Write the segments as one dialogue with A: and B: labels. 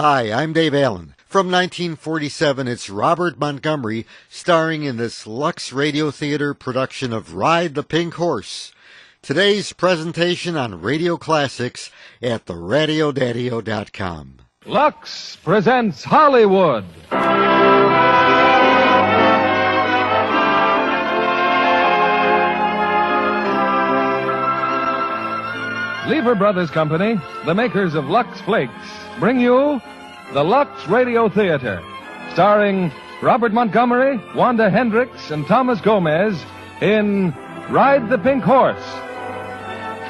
A: Hi, I'm Dave Allen. From 1947, it's Robert Montgomery starring in this Lux Radio Theatre production of Ride the Pink Horse. Today's presentation on Radio Classics at theradiodadio.com.
B: Lux presents Hollywood. Lever Brothers Company, the makers of Lux Flakes, bring you the Lux Radio Theatre, starring Robert Montgomery, Wanda Hendricks, and Thomas Gomez in Ride the Pink Horse.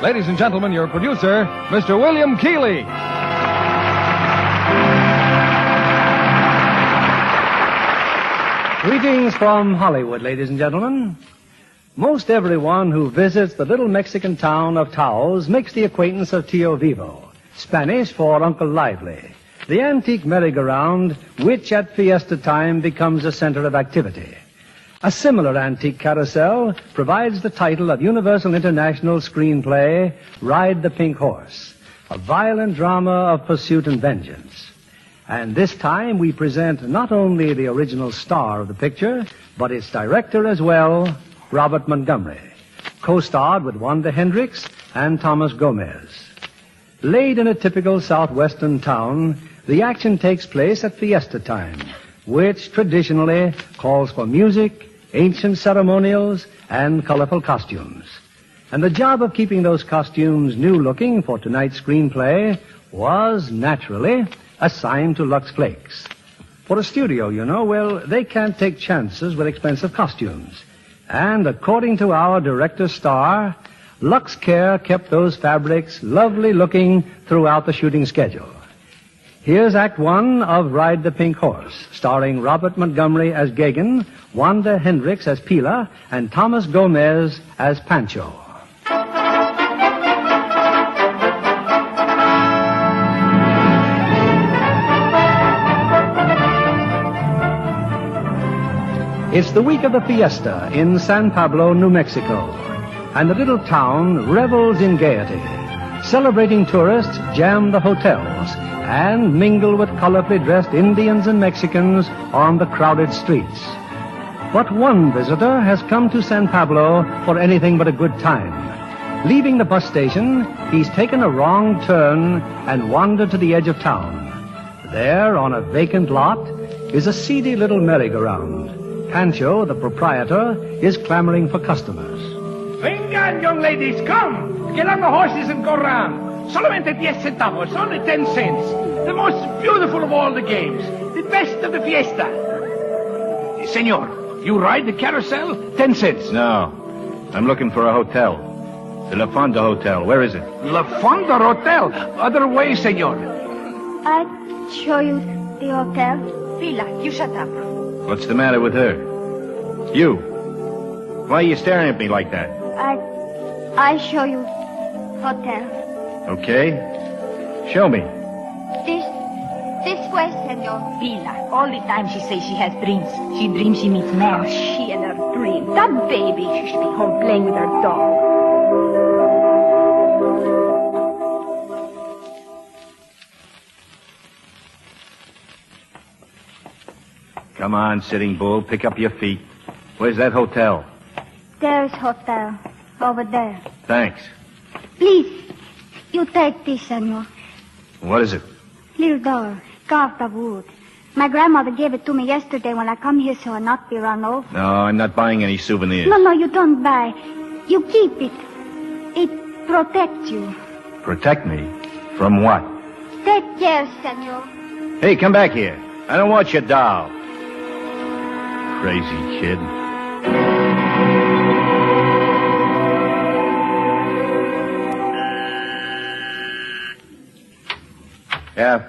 B: Ladies and gentlemen, your producer, Mr. William Keighley.
C: Greetings from Hollywood, ladies and gentlemen. Most everyone who visits the little Mexican town of Taos makes the acquaintance of Tio Vivo, Spanish for Uncle Lively, the antique merry-go-round which at fiesta time becomes a center of activity. A similar antique carousel provides the title of Universal International screenplay, Ride the Pink Horse, a violent drama of pursuit and vengeance. And this time we present not only the original star of the picture, but its director as well, Robert Montgomery, co-starred with Wanda Hendricks and Thomas Gomez. Laid in a typical southwestern town, the action takes place at fiesta time, which traditionally calls for music, ancient ceremonials, and colorful costumes. And the job of keeping those costumes new-looking for tonight's screenplay was, naturally, assigned to Lux Flakes. For a studio, you know, well, they can't take chances with expensive costumes. And according to our director star, Lux Care kept those fabrics lovely-looking throughout the shooting schedule. Here's Act One of Ride the Pink Horse, starring Robert Montgomery as Gagin, Wanda Hendricks as Pila, and Thomas Gomez as Pancho. It's the week of the fiesta in San Pablo, New Mexico, and the little town revels in gaiety. Celebrating tourists jam the hotels and mingle with colorfully dressed Indians and Mexicans on the crowded streets. But one visitor has come to San Pablo for anything but a good time. Leaving the bus station, he's taken a wrong turn and wandered to the edge of town. There, on a vacant lot, is a seedy little merry-go-round. Pancho, the proprietor, is clamoring for customers.
D: Vengan, young ladies, come! Get on the horses and go round. Solamente 10 centavos, only 10 cents. The most beautiful of all the games. The best of the fiesta. Senor, you ride the carousel? 10 cents.
E: No. I'm looking for a hotel. The La Fonda Hotel. Where is it?
D: La Fonda Hotel. Other way, senor.
F: I'll show you the hotel. Pila, you shut up.
E: What's the matter with her? You. Why are you staring at me like that?
F: I'll show you hotel.
E: Okay. Show me.
F: This way, senor.
G: Pila, all the time she says she has dreams. She dreams she meets men.
F: Oh, she and her dream. That baby, she should be home playing with her doll.
E: Come on, Sitting Bull. Pick up your feet. Where's that hotel?
F: There's hotel. Over there.
E: Thanks.
F: Please, you take this, senor.
E: What is it?
F: Little door, carved of wood. My grandmother gave it to me yesterday when I come here so I'll not be run over.
E: No, I'm not buying any souvenirs.
F: No, you don't buy. You keep it. It protects you.
E: Protect me? From what?
F: Take care, senor.
E: Hey, come back here. I don't want your doll. Crazy kid.
H: Yeah?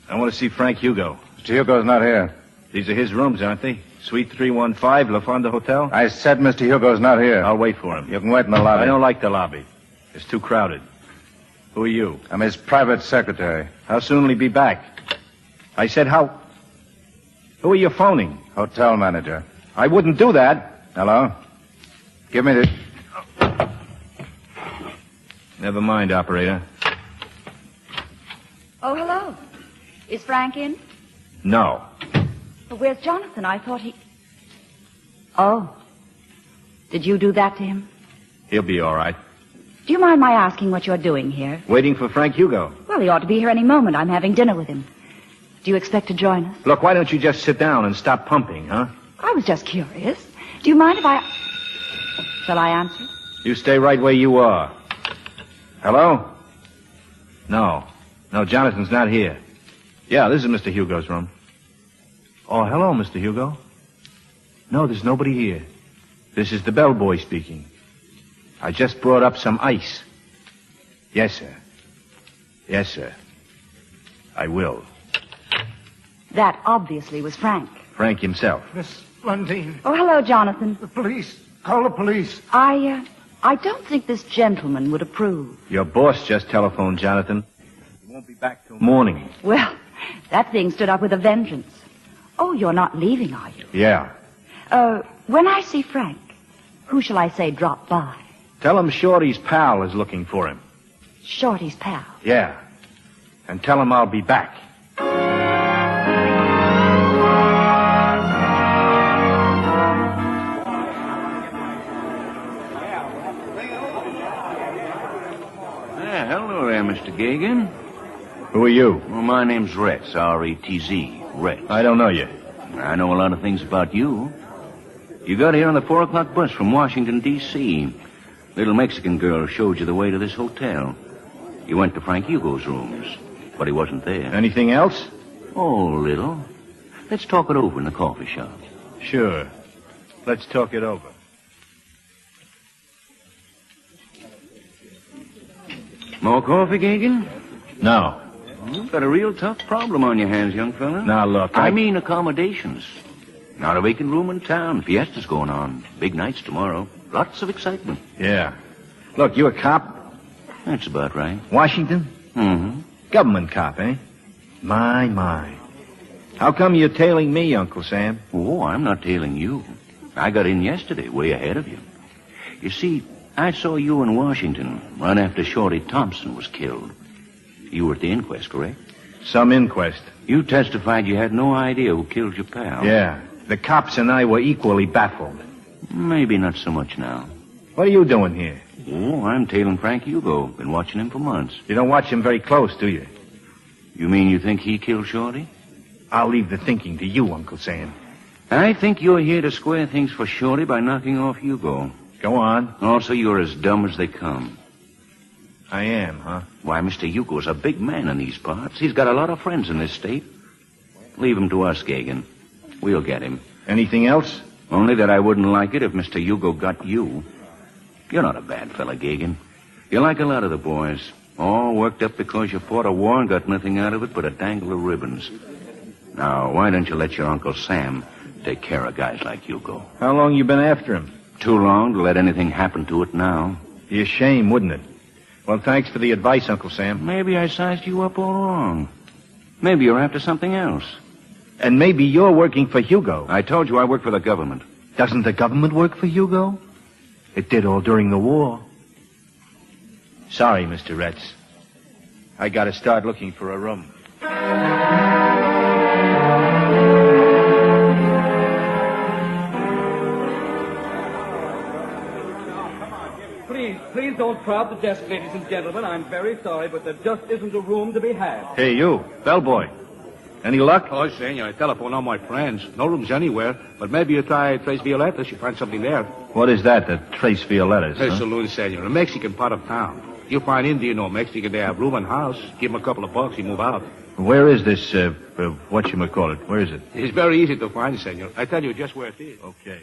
E: I want to see Frank Hugo.
H: Mr. Hugo's not here.
E: These are his rooms, aren't they? Suite 315, La Fonda Hotel?
H: I said Mr. Hugo's not here.
E: I'll wait for him.
H: You can wait in the lobby.
E: I don't like the lobby. It's too crowded. Who are you?
H: I'm his private secretary.
E: How soon will he be back? I said how... Who are you phoning?
H: Hotel manager.
E: I wouldn't do that.
H: Hello? Give me the...
E: Never mind, operator.
I: Oh, hello.
G: Is Frank in?
E: No.
G: But where's Jonathan? I thought he... Oh. Did you do that to him?
E: He'll be all right.
G: Do you mind my asking what you're doing here?
E: Waiting for Frank Hugo.
G: Well, he ought to be here any moment. I'm having dinner with him. Do you expect to join us?
E: Look, why don't you just sit down and stop pumping, huh?
G: I was just curious. Do you mind if I... Shall I answer?
E: You stay right where you are. Hello? No, Jonathan's not here. Yeah, this is Mr. Hugo's room. Oh, hello, Mr. Hugo. No, there's nobody here. This is the bellboy speaking. I just brought up some ice. Yes, sir. Yes, sir. I will.
G: That obviously was Frank.
E: Frank himself.
D: Miss Blondine.
G: Oh, hello, Jonathan.
D: The police. Call the police.
G: I don't think this gentleman would approve.
E: Your boss just telephoned, Jonathan. He won't be back till morning.
G: Well, that thing stood up with a vengeance. Oh, you're not leaving, are you?
E: Yeah.
G: When I see Frank, who shall I say drop by?
E: Tell him Shorty's pal is looking for him.
G: Shorty's pal.
E: Yeah. And tell him I'll be back.
I: Hello there, Mr. Gagan.
E: Who are you?
I: Well, my name's Retz, R-E-T-Z, Retz.
E: I don't know you.
I: I know a lot of things about you. You got here on the 4 o'clock bus from Washington, D.C. Little Mexican girl showed you the way to this hotel. You went to Frank Hugo's rooms, but he wasn't there.
E: Anything else?
I: Oh, little. Let's talk it over in the coffee shop.
E: Sure. Let's talk it over.
I: More coffee, Gagan?
E: No.
I: You've got a real tough problem on your hands, young fella.
E: Now, look,
I: I mean accommodations. Not a vacant room in town. Fiesta's going on. Big nights tomorrow. Lots of excitement.
E: Yeah. Look, you a cop?
I: That's about right.
E: Washington?
I: Mm-hmm.
E: Government cop, eh? My. How come you're tailing me, Uncle Sam?
I: Oh, I'm not tailing you. I got in yesterday, way ahead of you. You see, I saw you in Washington right after Shorty Thompson was killed. You were at the inquest, correct?
E: Some inquest.
I: You testified you had no idea who killed your pal.
E: Yeah. The cops and I were equally baffled.
I: Maybe not so much now.
E: What are you doing here?
I: Oh, I'm tailing Frank Hugo. Been watching him for months.
E: You don't watch him very close, do you?
I: You mean you think he killed Shorty?
E: I'll leave the thinking to you, Uncle Sam.
I: I think you're here to square things for Shorty by knocking off Hugo.
E: Go on.
I: Also, you're as dumb as they come.
E: I am, huh?
I: Why, Mr. Hugo's a big man in these parts. He's got a lot of friends in this state. Leave him to us, Gagan. We'll get him.
E: Anything else?
I: Only that I wouldn't like it if Mr. Hugo got you. You're not a bad fella, Gagan. You're like a lot of the boys. All worked up because you fought a war and got nothing out of it but a dangle of ribbons. Now, why don't you let your Uncle Sam take care of guys like Hugo?
E: How long you been after him?
I: Too long to let anything happen to it now.
E: Be a shame, wouldn't it? Well, thanks for the advice, Uncle Sam.
I: Maybe I sized you up all wrong. Maybe you're after something else.
E: And maybe you're working for Hugo.
I: I told you I work for the government.
E: Doesn't the government work for Hugo? It did all during the war. Sorry, Mr. Retz. I gotta start looking for a room.
J: Please don't crowd the desk, ladies and gentlemen. I'm very sorry, but there just isn't a room to be had.
E: Hey, you, bellboy. Any luck?
K: Oh, senor, I telephone all my friends. No rooms anywhere, but maybe you try Tres Violetas. You find something there.
E: What is that, the Tres Violetas?
K: Hey, saloon, senor. A Mexican part of town. You find Indian or Mexican, they have room and house. Give him a couple of bucks, he move out.
E: Where is this, whatchamacallit? Where is it?
K: It's very easy to find, senor. I tell you just where it is.
E: Okay.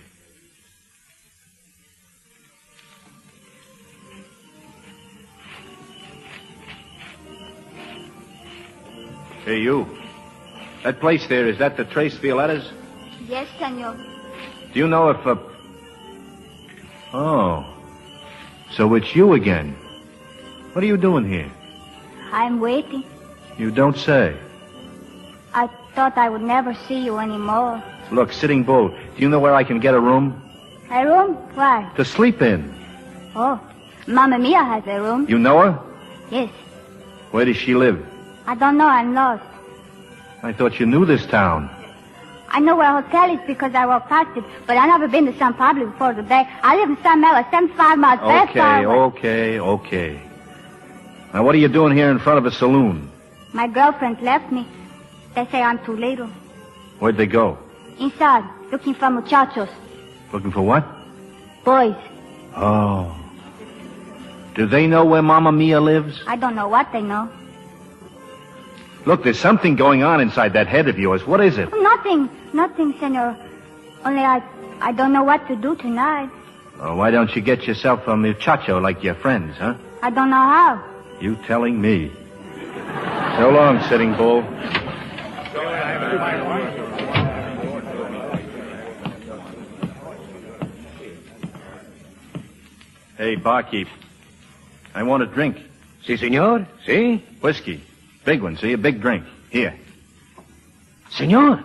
E: Hey, you. That place there, is that the Tres Violetas?
F: Yes, senor.
E: Do you know if, Oh. So it's you again. What are you doing here?
F: I'm waiting.
E: You don't say.
F: I thought I would never see you anymore.
E: Look, Sitting Bull, do you know where I can get a room?
F: A room? Why?
E: To sleep in.
F: Oh, Mamma Mia has a room.
E: You know her?
F: Yes.
E: Where does she live?
F: I don't know. I'm lost.
E: I thought you knew this town.
F: I know where a hotel is because I walked past it, but I've never been to San Pablo before today. I live in San Melo, 75 miles west.
E: Okay. Now, what are you doing here in front of a saloon?
F: My girlfriend left me. They say I'm too little.
E: Where'd they go?
F: Inside, looking for muchachos.
E: Looking for what?
F: Boys.
E: Oh. Do they know where Mamma Mia lives?
F: I don't know what they know.
E: Look, there's something going on inside that head of yours. What is it?
F: Nothing, senor. Only I don't know what to do tonight.
E: Oh, why don't you get yourself a muchacho like your friends, huh?
F: I don't know how.
E: You telling me. So long, Sitting Bull. Hey, barkeep. I want a drink.
L: Si, senor. Si.
E: Whiskey. Big one, see? A big drink. Here.
L: Senor,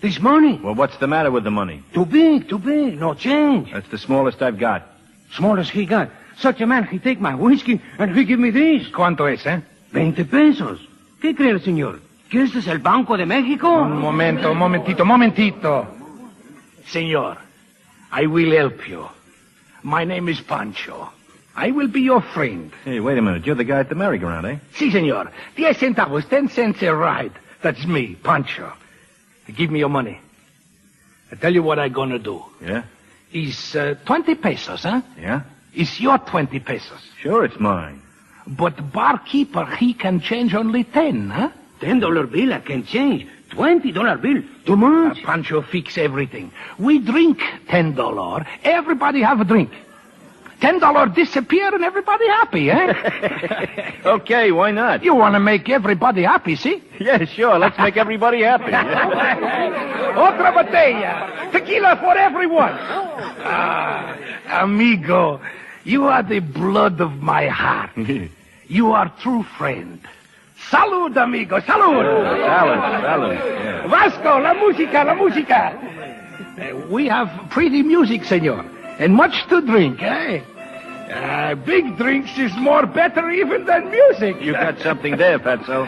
L: this money.
E: Well, what's the matter with the money?
L: Too big. No change.
E: That's the smallest I've got.
L: Smallest he got. Such a man, he take my whiskey and he give me this.
D: ¿Cuánto es,
L: 20 pesos. ¿Qué cree el señor? ¿Que este es el Banco de México?
D: Un momentito. Senor, I will help you. My name is Pancho. I will be your friend.
E: Hey, wait a minute. You're the guy at the merry-go-round, eh?
D: Si, senor. 10 centavos, 10 cents a ride. That's me, Pancho. Give me your money. I tell you what I'm gonna do.
E: Yeah?
D: Is 20 pesos, huh?
E: Yeah?
D: It's your 20 pesos.
E: Sure, it's mine.
D: But barkeeper, he can change only 10, huh?
L: $10 bill I can change. $20 bill. Too much.
D: Pancho fix everything. We drink $10. Everybody have a drink. $10 disappear and everybody happy, eh?
E: Okay, why not?
D: You want to make everybody happy, see?
E: Yeah, sure. Let's make everybody happy.
D: Otra botella. Tequila for everyone. Amigo, you are the blood of my heart. You are true friend. Salud, amigo, salud.
E: Salud. Yeah.
D: Vasco, la música. We have pretty music, senor, and much to drink, eh? Big drinks is more better even than music.
E: You got something there, Fatso.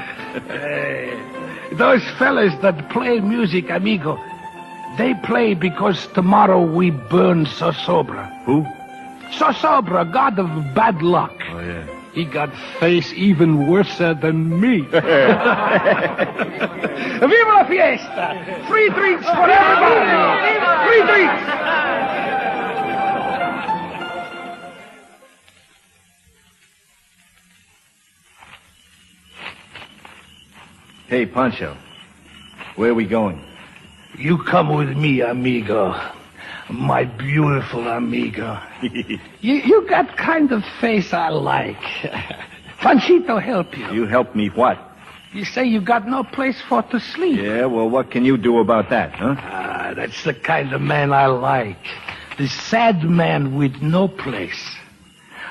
D: Those fellas that play music, amigo, they play because tomorrow we burn Sosobra.
E: Who?
D: Sosobra, god of bad luck.
E: Oh, yeah.
D: He got face even worse than me. Viva la fiesta! Free drinks for everybody! Free drinks!
E: Hey, Pancho. Where are we going?
D: You come with me, amigo. My beautiful amigo. You got kind of face I like. Panchito help you.
E: You help me what?
D: You say you got no place for to sleep.
E: Yeah, well, what can you do about that, huh?
D: That's the kind of man I like. The sad man with no place.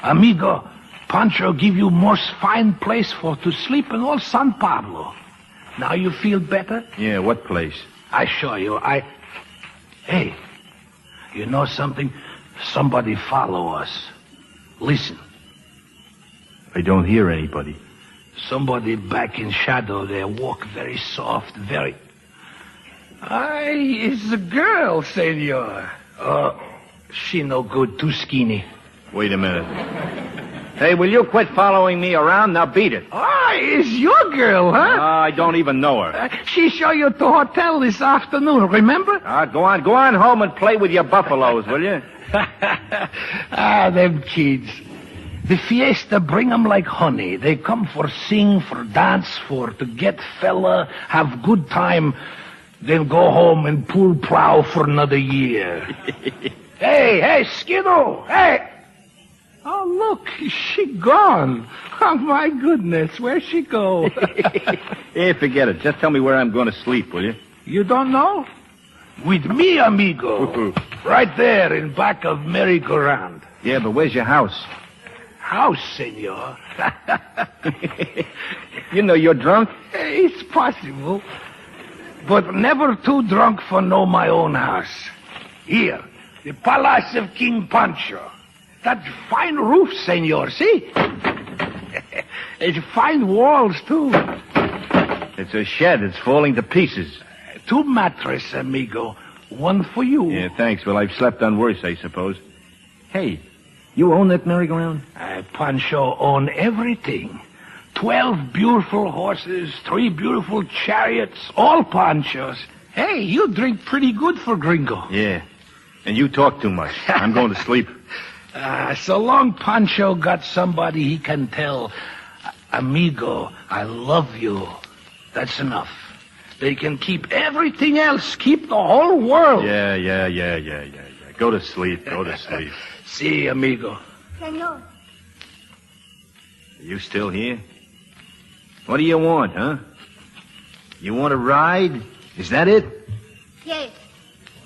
D: Amigo, Pancho give you most fine place for to sleep in all San Pablo. Now you feel better?
E: Yeah, what place?
D: I show you. Hey, you know something? Somebody follow us. Listen.
E: I don't hear anybody.
D: Somebody back in shadow there, walk very soft, very... It's a girl, senor. She no good, too skinny.
E: Wait a minute. Hey, will you quit following me around? Now beat it.
D: It's your girl, huh?
E: I don't even know her.
D: She show you to hotel this afternoon, remember?
E: Go on home and play with your buffaloes, will you?
D: Them kids. The fiesta bring 'em like honey. They come for sing, for dance, for to get fella, have good time, then go home and pull plow for another year. Hey, Skidoo, hey! Oh, look, she gone. Oh, my goodness, where'd she go?
E: Hey, forget it. Just tell me where I'm going to sleep, will you?
D: You don't know? With me, amigo. Right there in back of merry-go-round.
E: Yeah, but where's your house?
D: House, senor.
E: You know you're drunk?
D: It's possible. But never too drunk for know my own house. Here, the Palace of King Pancho. That fine roof, senor, see? It's fine walls, too.
E: It's a shed. It's falling to pieces.
D: 2 mattresses, amigo. 1 for you.
E: Yeah, thanks. Well, I've slept on worse, I suppose. Hey, you own that merry-go-round?
D: Pancho own everything. 12 beautiful horses, 3 beautiful chariots, all Panchos. Hey, you drink pretty good for gringo.
E: Yeah, and you talk too much. I'm going to sleep.
D: So long Pancho got somebody he can tell, amigo, I love you. That's enough. They can keep everything else, keep the whole world.
E: Yeah. Go to sleep.
D: See, amigo.
F: Senor.
E: Are you still here? What do you want, huh? You want a ride? Is that it?
F: Yes,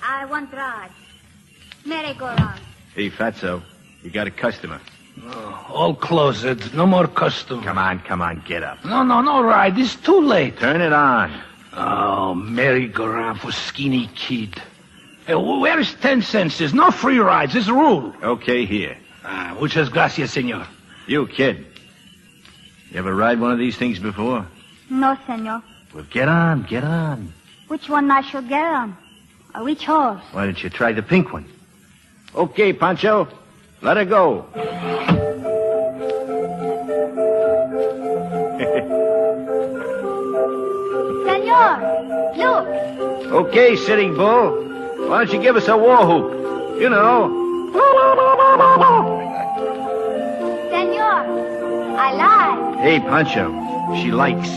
F: I want ride. Merry-go-round.
E: Hey, Fatso, you got a customer.
D: Oh, all closed. No more custom.
E: Come on, get up.
D: No ride. It's too late.
E: Turn it on.
D: Oh, merry-go-round for skinny kid. Hey, where's 10 cents? No free rides. It's a rule.
E: Okay, here.
D: Muchas gracias, senor.
E: You, kid. You ever ride one of these things before?
F: No, senor.
E: Well, get on.
F: Which one I should get on? Or which horse?
E: Why don't you try the pink one? Okay, Pancho. Let her go.
F: Senor, look.
E: Okay, Sitting Bull. Why don't you give us a war whoop? You know.
F: Senor, I like.
E: Hey, Pancho. She likes.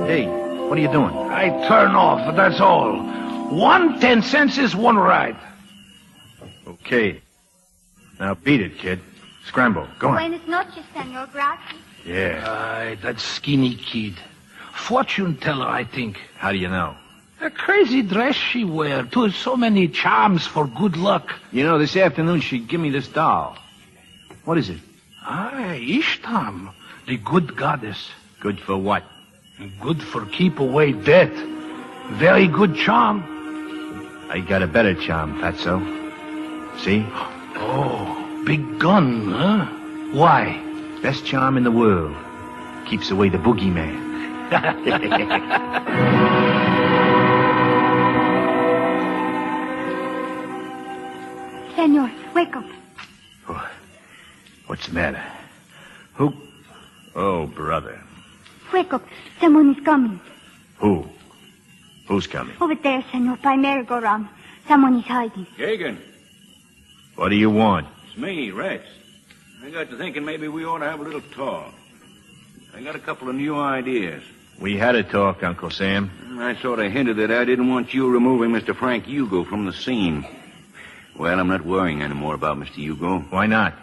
E: Hey, what are you doing?
D: I turn off, that's all. 1 10 cents is 1 ride.
E: Okay. Now beat it, kid. Scramble. Go on.
F: Buenas noches, senor. Gracias.
E: Yeah.
D: That skinny kid. Fortune teller, I think.
E: How do you know?
D: A crazy dress she wear. Too so many charms for good luck.
E: You know, this afternoon she'd give me this doll. What is it?
D: Ishtam, the good goddess.
E: Good for what?
D: Good for keep away death. Very good charm.
E: I got a better charm, Fatso. See?
D: Oh, big gun, huh? Why?
E: Best charm in the world. Keeps away the boogeyman.
F: Senor, wake up.
E: Oh, what's the matter? Who? Oh, brother.
F: Wake up. Someone is coming.
E: Who? Who's coming?
F: Over there, senor, by merry-go-round. Someone is hiding.
I: Gagan.
E: What do you want?
I: It's me, Rex. I got to thinking maybe we ought to have a little talk. I got a couple of new ideas.
E: We had a talk, Uncle Sam.
I: I sort of hinted that I didn't want you removing Mr. Frank Hugo from the scene. Well, I'm not worrying anymore about Mr. Hugo.
E: Why not?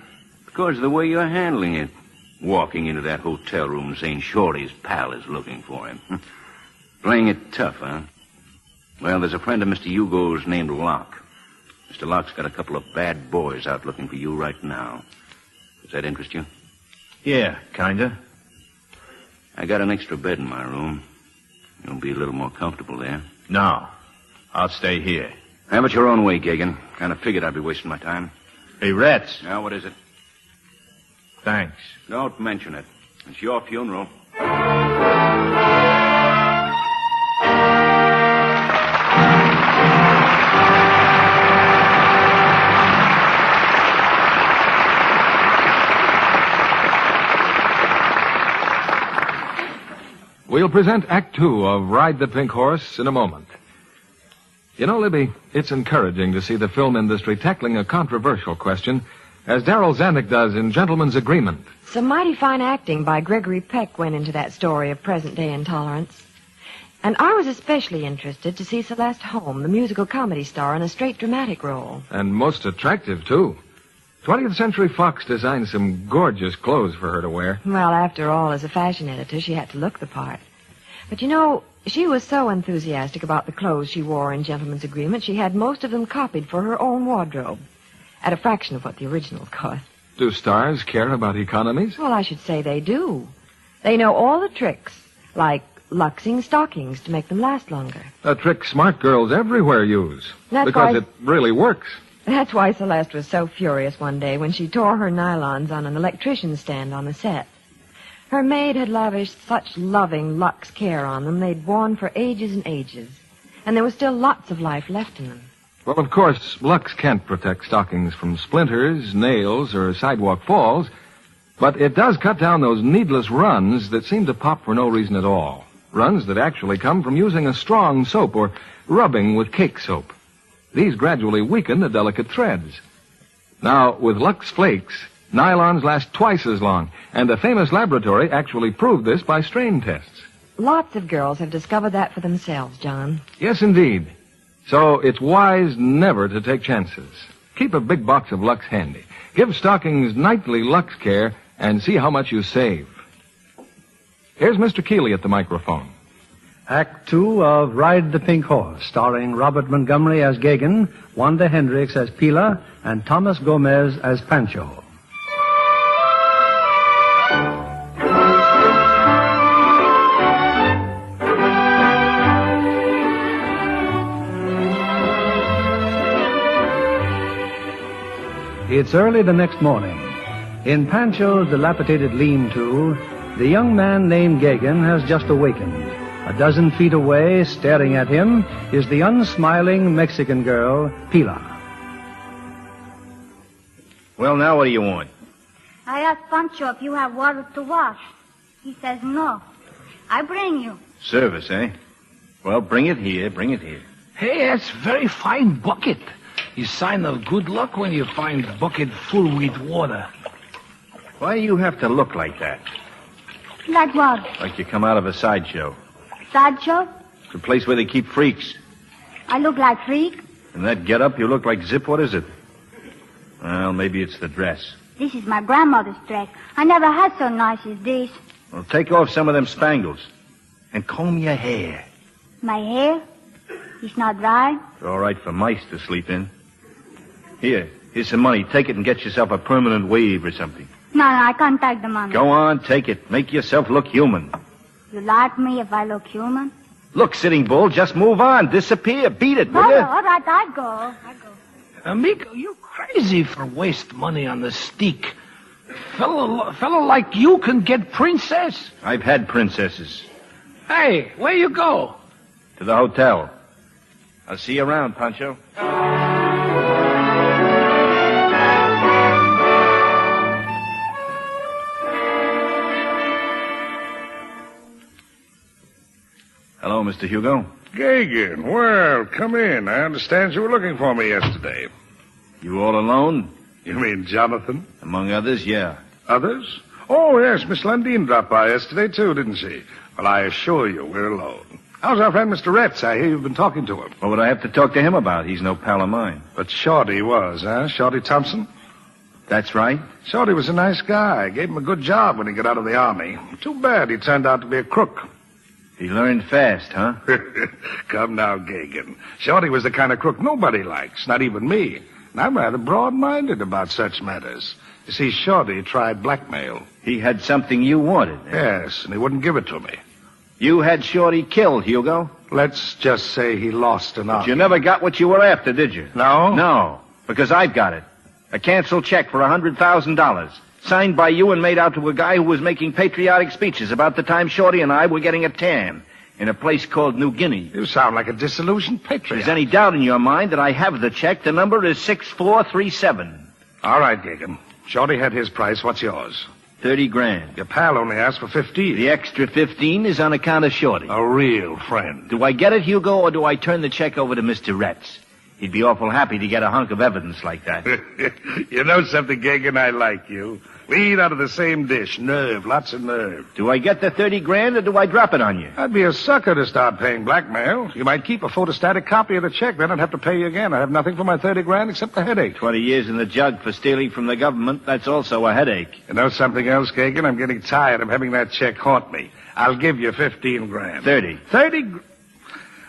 I: Because of the way you're handling it. Walking into that hotel room and saying Shorty's pal is looking for him. Playing it tough, huh? Well, there's a friend of Mr. Hugo's named Locke. Mr. Locke's got a couple of bad boys out looking for you right now. Does that interest you?
E: Yeah, kinda.
I: I got an extra bed in my room. You'll be a little more comfortable there.
E: No. I'll stay here.
I: Have it your own way, Gagan. Kind of figured I'd be wasting my time.
E: Hey, Rats.
I: Now, what is it?
E: Thanks.
I: Don't mention it. It's your funeral.
B: We'll present Act Two of Ride the Pink Horse in a moment. You know, Libby, it's encouraging to see the film industry tackling a controversial question, as Darrell Zanuck does in Gentleman's Agreement.
M: Some mighty fine acting by Gregory Peck went into that story of present-day intolerance. And I was especially interested to see Celeste Holm, the musical comedy star, in a straight dramatic role.
B: And most attractive, too. 20th Century Fox designed some gorgeous clothes for her to wear.
M: Well, after all, as a fashion editor, she had to look the part. But you know, she was so enthusiastic about the clothes she wore in Gentleman's Agreement, she had most of them copied for her own wardrobe, at a fraction of what the originals cost.
B: Do stars care about economies?
M: Well, I should say they do. They know all the tricks, like luxing stockings to make them last longer.
B: A trick smart girls everywhere use. Because it really works.
M: That's why Celeste was so furious one day when she tore her nylons on an electrician's stand on the set. Her maid had lavished such loving Lux care on them they'd worn for ages and ages. And there was still lots of life left in them.
B: Well, of course, Lux can't protect stockings from splinters, nails, or sidewalk falls, but it does cut down those needless runs that seem to pop for no reason at all. Runs that actually come from using a strong soap or rubbing with cake soap. These gradually weaken the delicate threads. Now, with Lux Flakes, nylons last twice as long, and a famous laboratory actually proved this by strain tests.
M: Lots of girls have discovered that for themselves, John.
B: Yes, indeed. So it's wise never to take chances. Keep a big box of Lux handy. Give stockings nightly Lux care and see how much you save. Here's Mr. Keeley at the microphone.
C: Act 2 of Ride the Pink Horse, starring Robert Montgomery as Gagin, Wanda Hendricks as Pila, and Thomas Gomez as Pancho. It's early the next morning. In Pancho's dilapidated lean-to, the young man named Gagin has just awakened. A dozen feet away, staring at him, is the unsmiling Mexican girl, Pila.
E: Well, now what do you want?
F: I asked Pancho if you have water to wash. He says no. I bring you.
E: Service, eh? Well, bring it here, bring it here.
D: Hey, that's very fine bucket. You sign of good luck when you find bucket full with water.
E: Why do you have to look like that?
F: Like what?
E: Like you come out of a sideshow.
F: Sideshow?
E: It's a place where they keep freaks.
F: I look like freak?
E: And that get-up, you look like Zip. What is it? Well, maybe it's the dress.
F: This is my grandmother's dress. I never had so nice as this.
E: Well, take off some of them spangles. And comb your hair.
F: My hair? It's not dry?
E: It's all right for mice to sleep in. Here's some money. Take it and get yourself a permanent wave or something.
F: No, I can't take the money.
E: Go on, take it. Make yourself look human.
F: You like me if I look human?
E: Look, Sitting Bull, just move on. Disappear. Beat it, will you?
F: All right, I go.
D: Amigo, you're crazy for waste money on the steak. Fellow like you can get princess.
E: I've had princesses.
D: Hey, where you go?
E: To the hotel. I'll see you around, Pancho. Hello, Mr. Hugo.
N: Gagin, well, come in. I understand you were looking for me yesterday.
E: You all alone?
N: You mean Jonathan?
E: Among others, yeah.
N: Others? Oh, yes, Miss Lundeen dropped by yesterday, too, didn't she? Well, I assure you, we're alone. How's our friend Mr. Retz? I hear you've been talking to him.
E: What would I have to talk to him about? He's no pal of mine.
N: But Shorty was, huh? Shorty Thompson?
E: That's right.
N: Shorty was a nice guy. Gave him a good job when he got out of the army. Too bad he turned out to be a crook.
E: He learned fast, huh?
N: Come now, Gagin. Shorty was the kind of crook nobody likes, not even me. And I'm rather broad-minded about such matters. You see, Shorty tried blackmail.
E: He had something you wanted.
N: Yes, and he wouldn't give it to me.
E: You had Shorty killed, Hugo.
N: Let's just say he lost an arm.
E: But you never got what you were after, did you?
N: No?
E: No, because I've got it. A canceled check for $100,000. Signed by you and made out to a guy who was making patriotic speeches about the time Shorty and I were getting a tan in a place called New Guinea.
N: You sound like a disillusioned patriot.
E: If there's any doubt in your mind that I have the check, the number is 6437.
N: All right, Gagin. Shorty had his price. What's yours?
E: 30 grand.
N: Your pal only asked for 15.
E: The extra 15 is on account of Shorty.
N: A real friend.
E: Do I get it, Hugo, or do I turn the check over to Mr. Retz? He'd be awful happy to get a hunk of evidence like that.
N: You know something, Gagin? I like you. We eat out of the same dish. Nerve, lots of nerve.
E: Do I get the 30 grand or do I drop it on you?
N: I'd be a sucker to start paying blackmail. You might keep a photostatic copy of the check, then I'd have to pay you again. I have nothing for my 30 grand except the headache.
E: 20 years in the jug for stealing from the government, that's also a headache.
N: You know something else, Gagin? I'm getting tired of having that check haunt me. I'll give you 15 grand.
E: 30.
N: 30?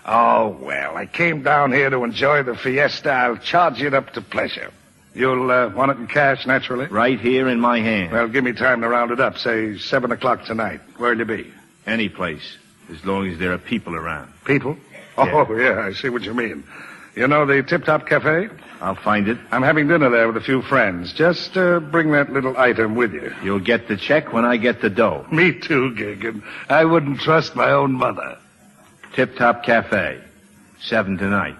N: Oh, well, I came down here to enjoy the fiesta. I'll charge it up to pleasure. You'll want it in cash, naturally?
E: Right here in my hand.
N: Well, give me time to round it up. Say 7 o'clock tonight. Where'll you be?
E: Any place, as long as there are people around.
N: People?
E: Yeah.
N: Oh, yeah, I see what you mean. You know the Tip Top Cafe?
E: I'll find it.
N: I'm having dinner there with a few friends. Just bring that little item with you.
E: You'll get the check when I get the dough.
N: Me too, Gagin. I wouldn't trust my own mother.
E: Tip Top Cafe, 7 tonight.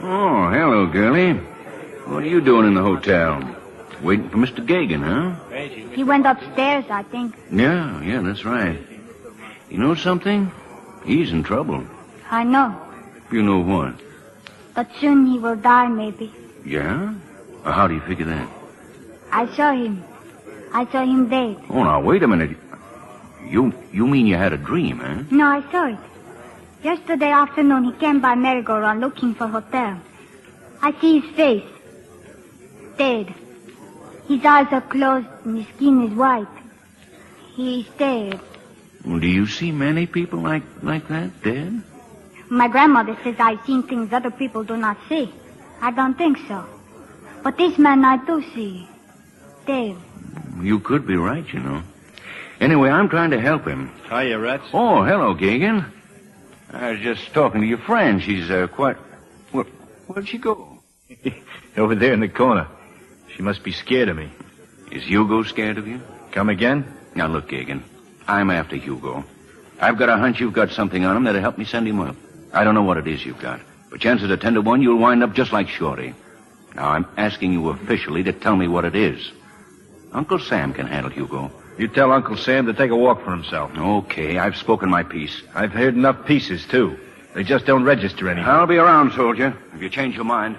I: Oh, hello, girlie. What are you doing in the hotel? Waiting for Mr. Gagin, huh?
F: He went upstairs, I think.
I: Yeah, that's right. You know something? He's in trouble.
F: I know.
I: You know what?
F: But soon he will die, maybe.
I: Yeah? How do you figure that?
F: I saw him. I saw him dead.
I: Oh, now, wait a minute. You mean you had a dream, huh?
F: No, I saw it. Yesterday afternoon, he came by merry-go-round looking for a hotel. I see his face. Dead. His eyes are closed and his skin is white. He's dead.
I: Well, do you see many people like that, dead?
F: My grandmother says I've seen things other people do not see. I don't think so. But this man I do see. Dead.
I: You could be right, you know. Anyway, I'm trying to help him.
E: Hiya, Rats.
I: Oh, hello, Gagin. I was just talking to your friend. She's quite... Where'd she go?
E: Over there in the corner. She must be scared of me.
I: Is Hugo scared of you?
E: Come again?
I: Now, look, Gagin. I'm after Hugo. I've got a hunch you've got something on him that'll help me send him up. I don't know what it is you've got. But chances are 10 to 1 you'll wind up just like Shorty. Now, I'm asking you officially to tell me what it is. Uncle Sam can handle Hugo.
E: You tell Uncle Sam to take a walk for himself.
I: Okay, I've spoken my piece.
E: I've heard enough pieces, too. They just don't register anymore.
I: I'll be around, soldier, if you change your mind.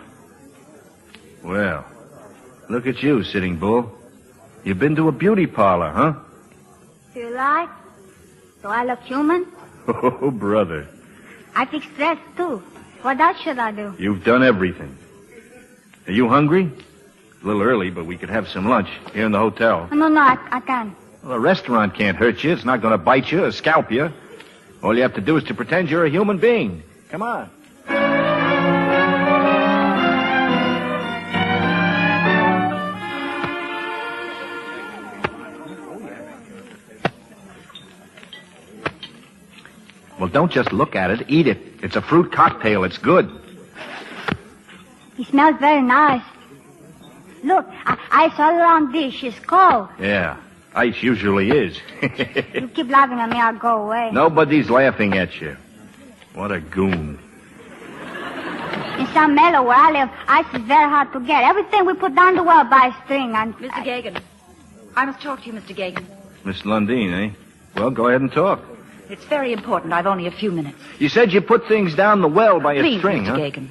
E: Well, look at you, Sitting Bull. You've been to a beauty parlor, huh?
F: Do you like? Do I look human?
E: Oh, brother.
F: I fix dress, too. What else should I do?
E: You've done everything. Are you hungry? A little early, but we could have some lunch here in the hotel.
F: No, I can't.
E: Well, a restaurant can't hurt you. It's not going to bite you or scalp you. All you have to do is to pretend you're a human being. Come on. Well, don't just look at it. Eat it. It's a fruit cocktail. It's good.
F: It smells very nice. Look, ice all around dish. It's cold.
E: Yeah, ice usually is.
F: You keep laughing at me, I'll go away.
E: Nobody's laughing at you. What a goon.
F: In San Melo, where I live, ice is very hard to get. Everything we put down the well by string. And
G: Mr. Gagin. I must talk to you, Mr. Gagin.
E: Miss Lundin, eh? Well, go ahead and talk.
G: It's very important. I've only a few minutes.
E: You said you put things down the well by a
G: Please,
E: string,
G: Mr.
E: huh?
G: Gagin.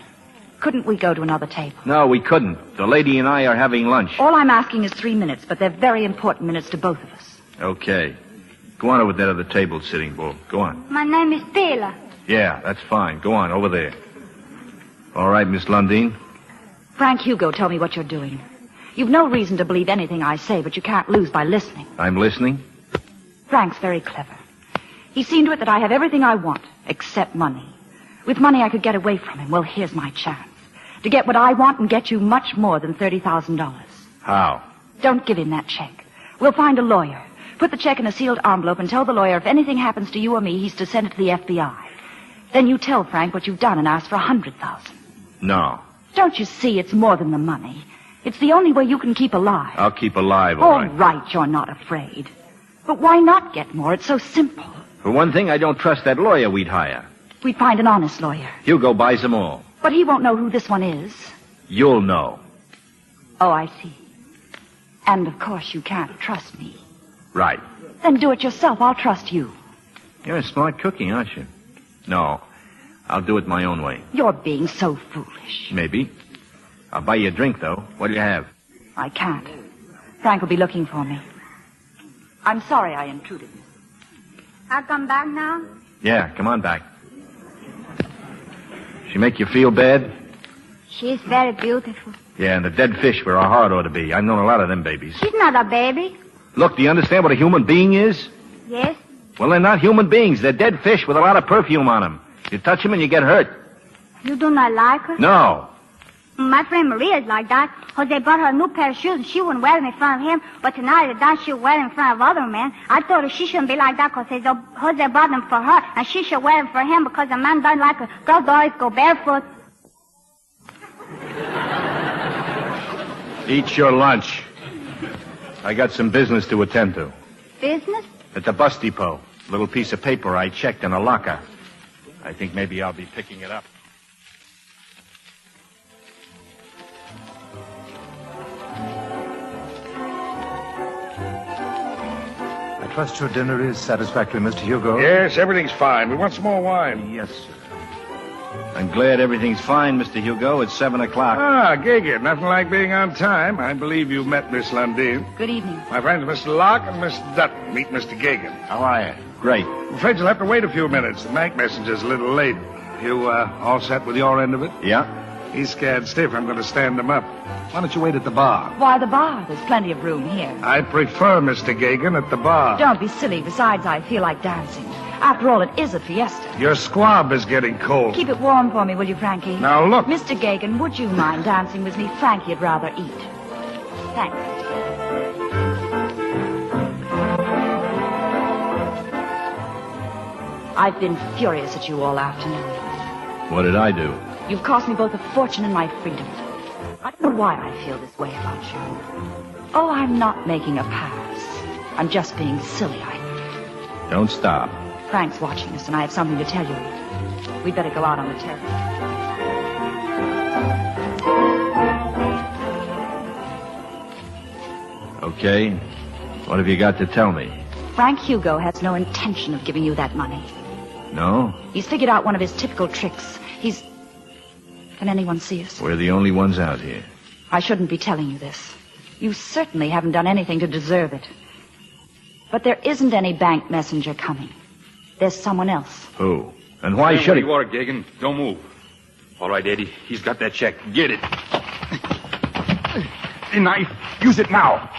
G: Couldn't we go to another table?
E: No, we couldn't. The lady and I are having lunch.
G: All I'm asking is 3 minutes, but they're very important minutes to both of us.
E: Okay. Go on over there to the table, Sitting Bull. Go on.
F: my name is Pila.
E: Yeah, that's fine. Go on, over there. All right, Miss Lundin.
G: Frank Hugo, tell me what you're doing. You've no reason to believe anything I say, but you can't lose by listening.
E: I'm listening.
G: Frank's very clever. He's seen to it that I have everything I want, except money. With money, I could get away from him. Well, here's my chance. To get what I want and get you much more than $30,000.
E: How?
G: Don't give him that check. We'll find a lawyer. Put the check in a sealed envelope and tell the lawyer if anything happens to you or me, he's to send it to the FBI. Then you tell Frank what you've done and ask for $100,000.
E: No.
G: Don't you see it's more than the money? It's the only way you can keep alive.
E: I'll keep alive, all right.
G: All right, you're not afraid. But why not get more? It's so simple.
E: For one thing, I don't trust that lawyer we'd hire.
G: We'd find an honest lawyer.
E: Hugo buys them all.
G: But he won't know who this one is.
E: You'll know.
G: Oh, I see. And, of course, you can't trust me.
E: Right.
G: Then do it yourself. I'll trust you.
E: You're a smart cookie, aren't you? No. I'll do it my own way.
G: You're being so foolish.
E: Maybe. I'll buy you a drink, though. What'll you have?
G: I can't. Frank will be looking for me. I'm sorry I intruded.
F: I'll come back now.
E: Yeah, come on back. She make you feel bad?
F: She's very beautiful.
E: Yeah, and the dead fish where our heart ought to be. I've known a lot of them babies.
F: She's not a baby.
E: Look, do you understand what a human being is?
F: Yes.
E: Well, they're not human beings. They're dead fish with a lot of perfume on them. You touch them and you get hurt.
F: You do not like her?
E: No.
F: My friend Maria's like that. Jose bought her a new pair of shoes and she wouldn't wear them in front of him, but tonight at dance she'll wear them in front of other men. I told her she shouldn't be like that because Jose bought them for her and she should wear them for him because a man doesn't like a girl to always go barefoot.
E: Eat your lunch. I got some business to attend to.
F: Business?
E: At the bus depot. A little piece of paper I checked in a locker. I think maybe I'll be picking it up.
H: I trust your dinner is satisfactory, Mr. Hugo.
N: Yes, everything's fine. We want some more wine.
H: Yes, sir.
E: I'm glad everything's fine, Mr. Hugo. It's 7 o'clock.
N: Ah, Gagin, nothing like being on time. I believe you met Miss Lundin.
G: Good evening.
N: My friends, Mr. Locke and Miss Dutton. Meet Mr. Gagin.
E: How are you? Great.
N: I'm afraid you'll have to wait a few minutes. The bank messenger's a little late. You, all set with your end of it?
E: Yeah.
N: He's scared stiff. I'm going to stand him up. Why don't you wait at the bar?
G: Why the bar? There's plenty of room here.
N: I prefer Mr. Gagin at the bar.
G: Don't be silly. Besides, I feel like dancing. After all, it is a fiesta.
N: Your squab is getting cold.
G: Keep it warm for me, will you, Frankie?
N: Now, look.
G: Mr. Gagin, would you mind dancing with me? Frankie'd rather eat. Thanks. I've been furious at you all afternoon.
E: What did I do?
G: You've cost me both a fortune and my freedom. I don't know why I feel this way about you. Oh, I'm not making a pass. I'm just being silly.
E: Don't stop.
G: Frank's watching us, and I have something to tell you. We'd better go out on the terrace.
E: Okay. What have you got to tell me?
G: Frank Hugo has no intention of giving you that money.
E: No?
G: He's figured out one of his typical tricks. Can anyone see us?
E: We're the only ones out here.
G: I shouldn't be telling you this. You certainly haven't done anything to deserve it. But there isn't any bank messenger coming. There's someone else.
E: Who? And why should he?
O: You are, Gagin. Don't move. All right, Eddie. He's got that check. Get it.
K: A knife. Use it now.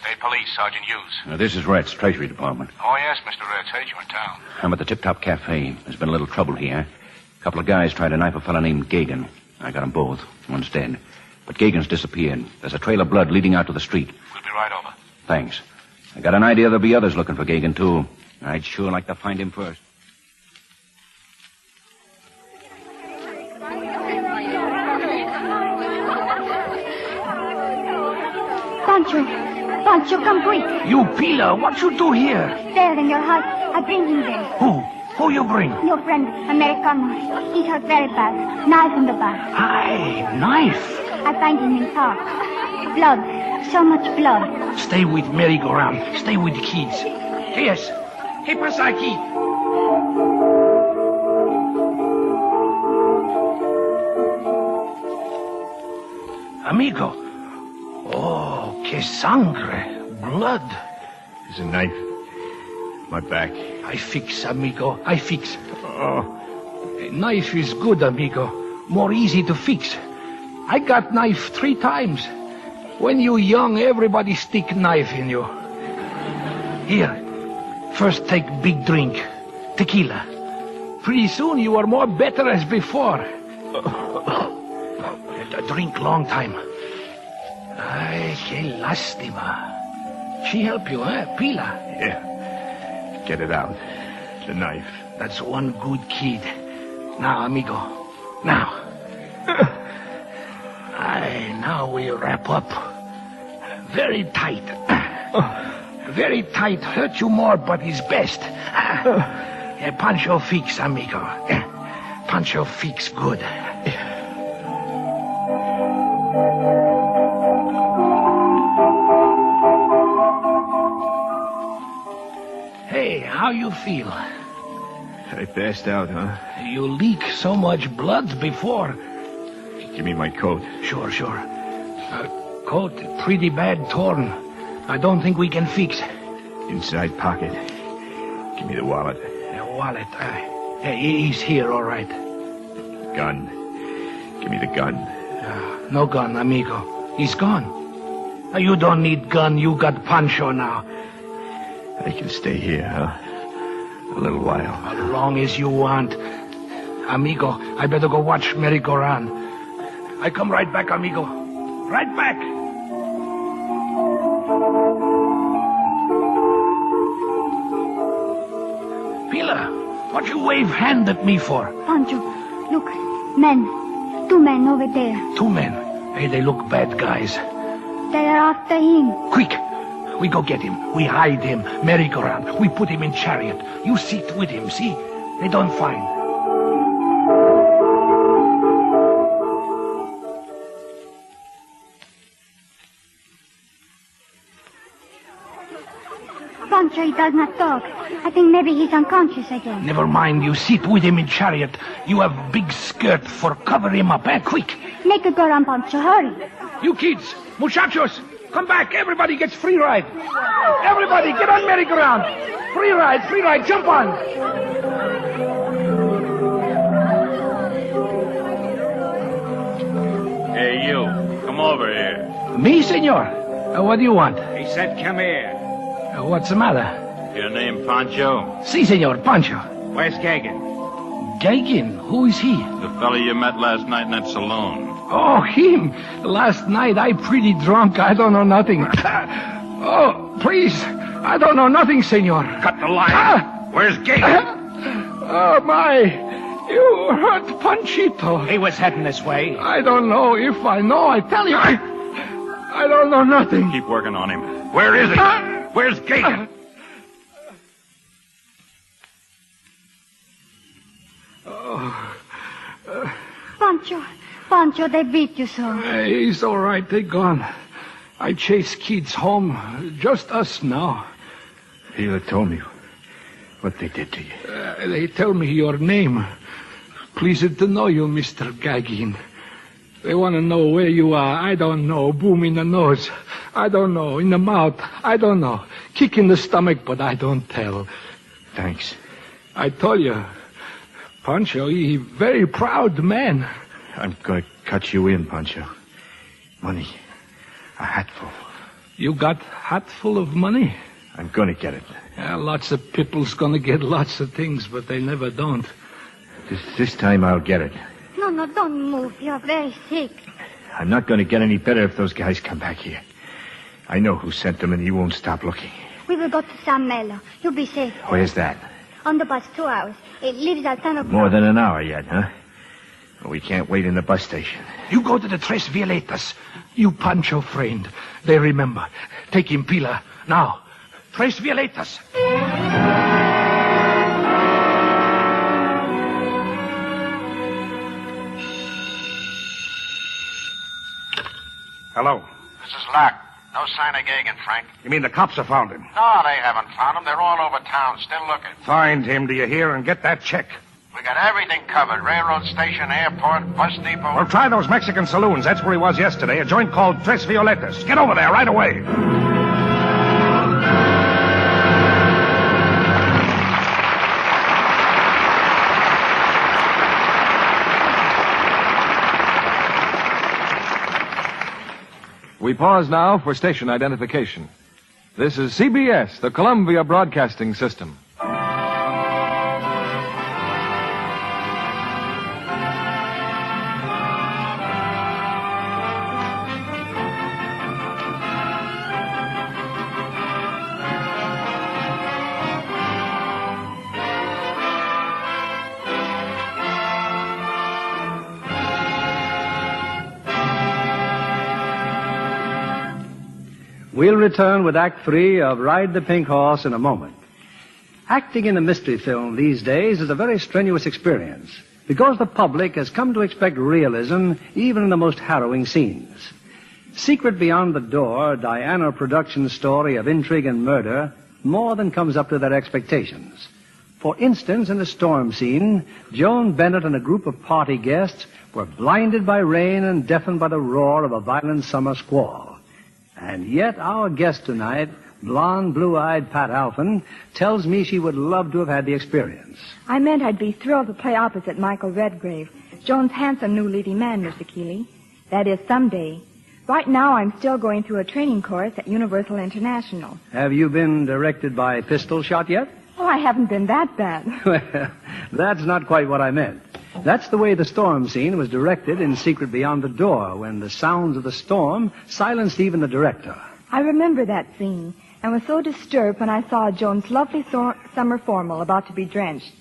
O: State Police, Sergeant Hughes.
I: This is Rhett's, Treasury Department.
O: Oh, yes, Mr. Rhodes. Heard you in town.
I: I'm at the Tip Top Cafe. There's been a little trouble here. A couple of guys tried to knife a fella named Gagin. I got them both. One's dead. But Gagin's disappeared. There's a trail of blood leading out to the street.
O: We'll be right over.
I: Thanks. I got an idea there'll be others looking for Gagin, too. I'd sure like to find him first.
F: Pancho, come quick.
D: You, Pila, what you do here?
F: There in your house. I bring him there.
D: Who you bring?
F: Your friend, Americano. He's hurt very bad. Knife in the back.
D: Aye, knife.
F: I find him in park. Blood. So much blood.
D: Stay with merry-go-round. Stay with the kids. Yes. ¿Qué pasa aquí? Amigo. Oh, que sangre. Blood.
E: There's a knife. My back.
D: I fix, amigo. I fix. Oh. A knife is good, amigo. More easy to fix. I got knife 3 times. When you young, everybody stick knife in you. Here. First take big drink. Tequila. Pretty soon you are more better as before. Drink long time. Ay, que lástima. She help you, eh, Pila?
E: Yeah. Get it out. The knife.
D: That's one good kid. Now, amigo. Now. Aye, now we wrap up. Very tight. Very tight. Hurt you more, but is best. Pancho fix, amigo. Pancho fix good. Hey, how you feel?
E: I passed out, huh?
D: You leak so much blood before.
E: Give me my coat.
D: Sure. Coat pretty bad torn. I don't think we can fix.
E: Inside pocket. Give me the wallet.
D: The wallet. He's here, all right.
E: Gun. Give me the gun.
D: No gun, amigo. He's gone. You don't need gun. You got Pancho now.
E: I can stay here, huh? A little while.
D: As long as you want. Amigo, I better go watch merry-go-round. I come right back, amigo. Right back. Pila, what you wave hand at me for?
F: Pancho, look. Men. 2 men over there.
D: 2 men? Hey, they look bad guys.
F: They are after him.
D: Quick. We go get him. We hide him. Merry-go-round. We put him in chariot. You sit with him, see? They don't find.
F: Pancho, he does not talk. I think maybe he's unconscious again.
D: Never mind. You sit with him in chariot. You have big skirt for cover him up, eh? Quick.
F: Make it go on, Pancho. Hurry.
D: You kids, muchachos, come back. Everybody gets free ride. Everybody, get on merry-go-round. Free ride, jump on.
O: Hey, you, come over here.
D: Me, senor? What do you want?
O: He said come here.
D: What's the matter?
O: Your name Pancho?
D: Si, senor, Pancho.
O: Where's Gagan?
D: Gagan? Who is he?
O: The fella you met last night in that saloon.
D: Oh, him. Last night I pretty drunk. I don't know nothing. Oh, please. I don't know nothing, senor.
O: Cut the line. Where's Gagan?
D: Oh, my. You hurt Panchito.
K: He was heading this way.
D: I don't know. If I know, I tell you. I don't know nothing.
O: Keep working on him. Where is he? Where's Gagan?
F: Pancho, they beat you so.
D: He's all right. They're gone. I chase kids home. Just us now.
E: Pila told me what they did to you.
D: They tell me your name. Pleased to know you, Mr. Gagan. They want to know where you are. I don't know. Boom in the nose. I don't know. In the mouth. I don't know. Kick in the stomach, but I don't tell.
E: Thanks.
D: I told you. Pancho, he very proud man.
E: I'm going to cut you in, Pancho. Money. A hatful.
D: You got hatful of money?
E: I'm going to get it.
D: Lots of people's going to get lots of things, but they never don't.
E: This time I'll get it.
F: No, don't move. You're very sick.
E: I'm not going to get any better if those guys come back here. I know who sent them, and he won't stop looking.
F: We will go to San Melo. You'll be safe.
E: Where's that?
F: On the bus, 2 hours. It leaves at 10 o'clock.
E: More than an hour yet, huh? Well, we can't wait in the bus station.
D: You go to the Tres Violetas. You Pancho friend. They remember. Take him, Pila. Now. Tres Violetas.
N: Hello.
P: This is Locke. No sign of Gagan, Frank.
N: You mean the cops have found him?
P: No, they haven't found him. They're all over town, still looking.
N: Find him, do you hear, and get that check.
P: We got everything covered. Railroad station, airport, bus depot.
N: Well, try those Mexican saloons. That's where he was yesterday. A joint called Tres Violetas. Get over there right away.
B: We pause now for station identification. This is CBS, the Columbia Broadcasting System.
C: We'll return with Act 3 of Ride the Pink Horse in a moment. Acting in a mystery film these days is a very strenuous experience because the public has come to expect realism even in the most harrowing scenes. Secret Beyond the Door, Diana Productions' story of intrigue and murder more than comes up to their expectations. For instance, in the storm scene, Joan Bennett and a group of party guests were blinded by rain and deafened by the roar of a violent summer squall. And yet our guest tonight, blonde, blue-eyed Pat Alphin, tells me she would love to have had the experience.
Q: I meant I'd be thrilled to play opposite Michael Redgrave, Joan's handsome new leading man, Mr. Keeley. That is, someday. Right now, I'm still going through a training course at Universal International.
C: Have you been directed by pistol shot yet?
Q: Oh, I haven't been that bad.
C: Well, that's not quite what I meant. That's the way the storm scene was directed in Secret Beyond the Door, when the sounds of the storm silenced even the director.
Q: I remember that scene and was so disturbed when I saw Joan's lovely summer formal about to be drenched.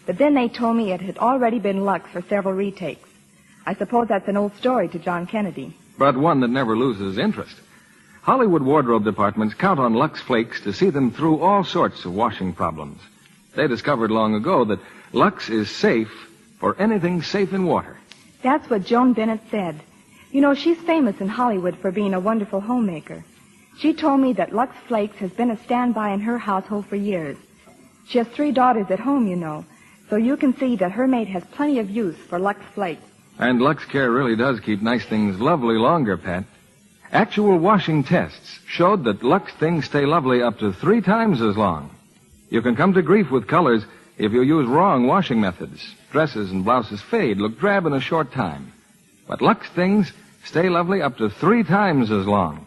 Q: But then they told me it had already been Lux for several retakes. I suppose that's an old story to John Kennedy.
B: But one that never loses interest. Hollywood wardrobe departments count on Lux Flakes to see them through all sorts of washing problems. They discovered long ago that Lux is safe for anything safe in water.
Q: That's what Joan Bennett said. You know, she's famous in Hollywood for being a wonderful homemaker. She told me that Lux Flakes has been a standby in her household for years. She has 3 daughters at home, you know, so you can see that her maid has plenty of use for Lux Flakes.
B: And Lux Care really does keep nice things lovely longer, Pat. Actual washing tests showed that Lux things stay lovely up to 3 times as long. You can come to grief with colors if you use wrong washing methods. Dresses and blouses fade, look drab in a short time. But Lux things stay lovely up to 3 times as long.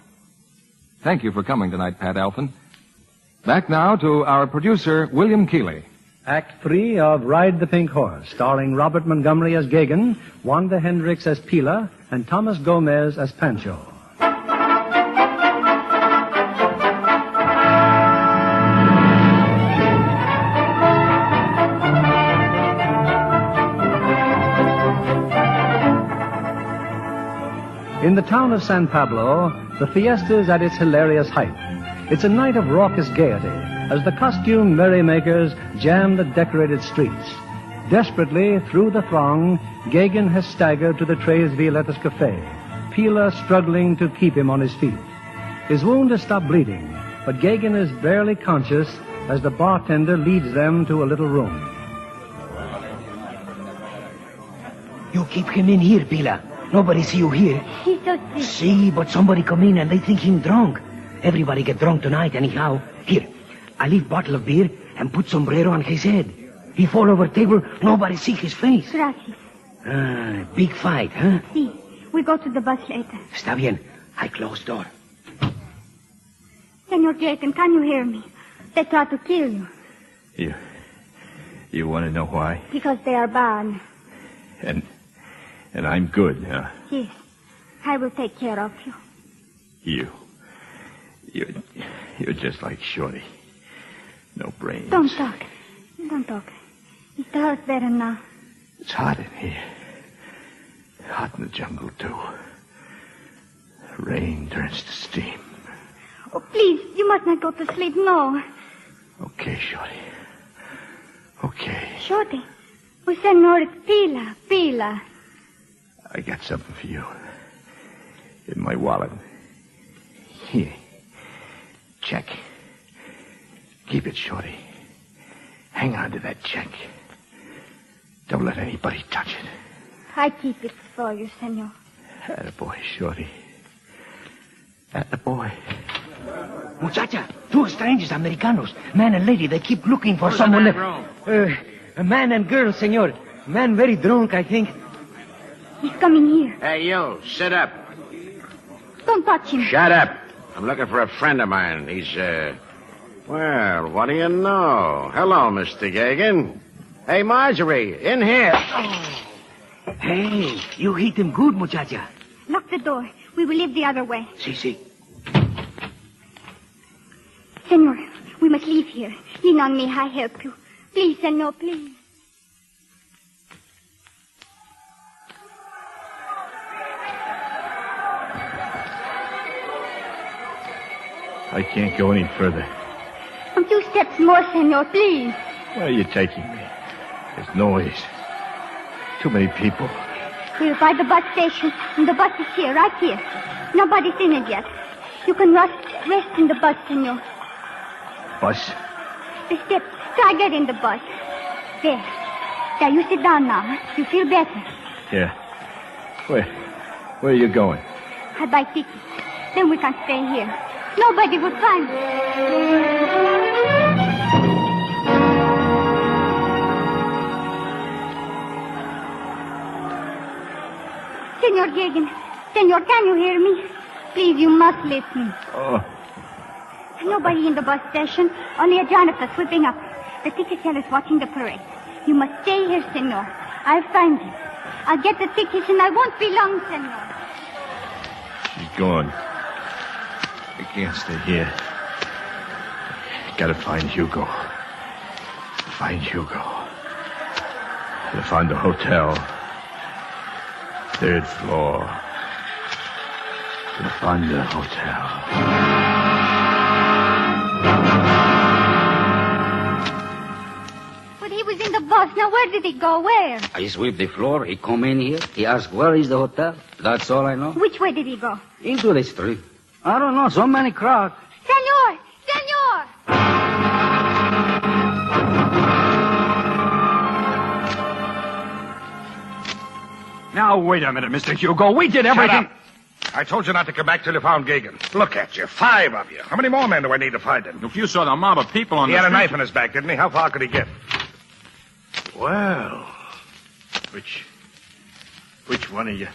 B: Thank you for coming tonight, Pat Alphin. Back now to our producer, William Keeley.
C: Act 3 of Ride the Pink Horse, starring Robert Montgomery as Gagin, Wanda Hendricks as Pila, and Thomas Gomez as Pancho. In the town of San Pablo, the fiesta is at its hilarious height. It's a night of raucous gaiety as the costumed merrymakers jam the decorated streets. Desperately, through the throng, Gagin has staggered to the Tres Violetas Cafe, Pila struggling to keep him on his feet. His wound has stopped bleeding, but Gagin is barely conscious as the bartender leads them to a little room.
L: You keep him in here, Pila. Nobody see you here.
F: He's so sick.
L: See, but somebody come in and they think him drunk. Everybody get drunk tonight anyhow. Here, I leave bottle of beer and put sombrero on his head. He fall over table, nobody see his face.
F: Gracias.
L: Big fight, huh?
F: See, we go to the bus later.
L: Está bien. I close door.
F: Senor Jacob, can you hear me? They try to kill you.
O: You want to know why?
F: Because they are bad.
O: And I'm good, huh?
F: Yes. I will take care of you.
O: You're just like Shorty. No brains.
F: Don't talk. Don't talk. It hurts better now.
O: It's hot in here. Hot in the jungle, too. Rain turns to steam.
F: Oh, please, you must not go to sleep, no.
O: Okay, Shorty. Okay.
F: Shorty. Oh, Senor, it's Pila.
O: I got something for you. In my wallet. Here. Check. Keep it, Shorty. Hang on to that check. Don't let anybody touch it.
F: I keep it for you, Senor.
O: Attaboy, Shorty. Attaboy.
L: Muchacha, 2 strangers, Americanos. Man and lady, they keep looking for someone. A man and girl, senor. Man very drunk, I think.
F: He's coming here.
P: Hey, you, sit up.
F: Don't touch him.
P: Shut up. I'm looking for a friend of mine. He's, well, what do you know? Hello, Mr. Gagin. Hey, Marjorie, in here.
L: Oh. Hey, you hit him good, muchacha.
F: Lock the door. We will leave the other way.
L: Si.
F: Senor, we must leave here. Lean on me, I help you. Please, Senor, please.
O: I can't go any further.
F: A few steps more, Senor, please.
O: Where are you taking me? There's noise. Too many people.
F: We're by the bus station, and the bus is here, right here. Nobody's in it yet. You can rest in the bus, Senor.
O: Bus?
F: The steps. Try get in the bus. There, you sit down now. You feel better.
O: Yeah. Where are you going?
F: I buy tickets. Then we can stay here. Nobody will find us. Senor Gagin. Senor, can you hear me? please, you must listen.
O: Oh.
F: Nobody in the bus station, only a janitor sweeping up. The ticket seller's watching the parade. You must stay here, senor. I'll find him. I'll get the tickets and I won't be long, senor.
O: She's gone. I can't stay here. Gotta find Hugo. Find Hugo. I found the hotel. 3rd floor. I found the hotel.
F: But he was in the bus. Now, where did he go? Where?
R: I sweep the floor. He come in here. He asked, where is the hotel? That's all I know.
F: Which way did he go?
R: Into the street. I don't know. So many crowds.
F: Senor! Senor!
K: Now, wait a minute, Mr. Hugo. We did everything.
N: Shut up. I told you not to come back till you found Gagan. Look at you. 5 of you. How many more men do I need to find him?
K: If you saw the mob of people on
N: He
K: the
N: had a
K: street...
N: knife in his back, didn't he? How far could he get?
O: Well, which one of you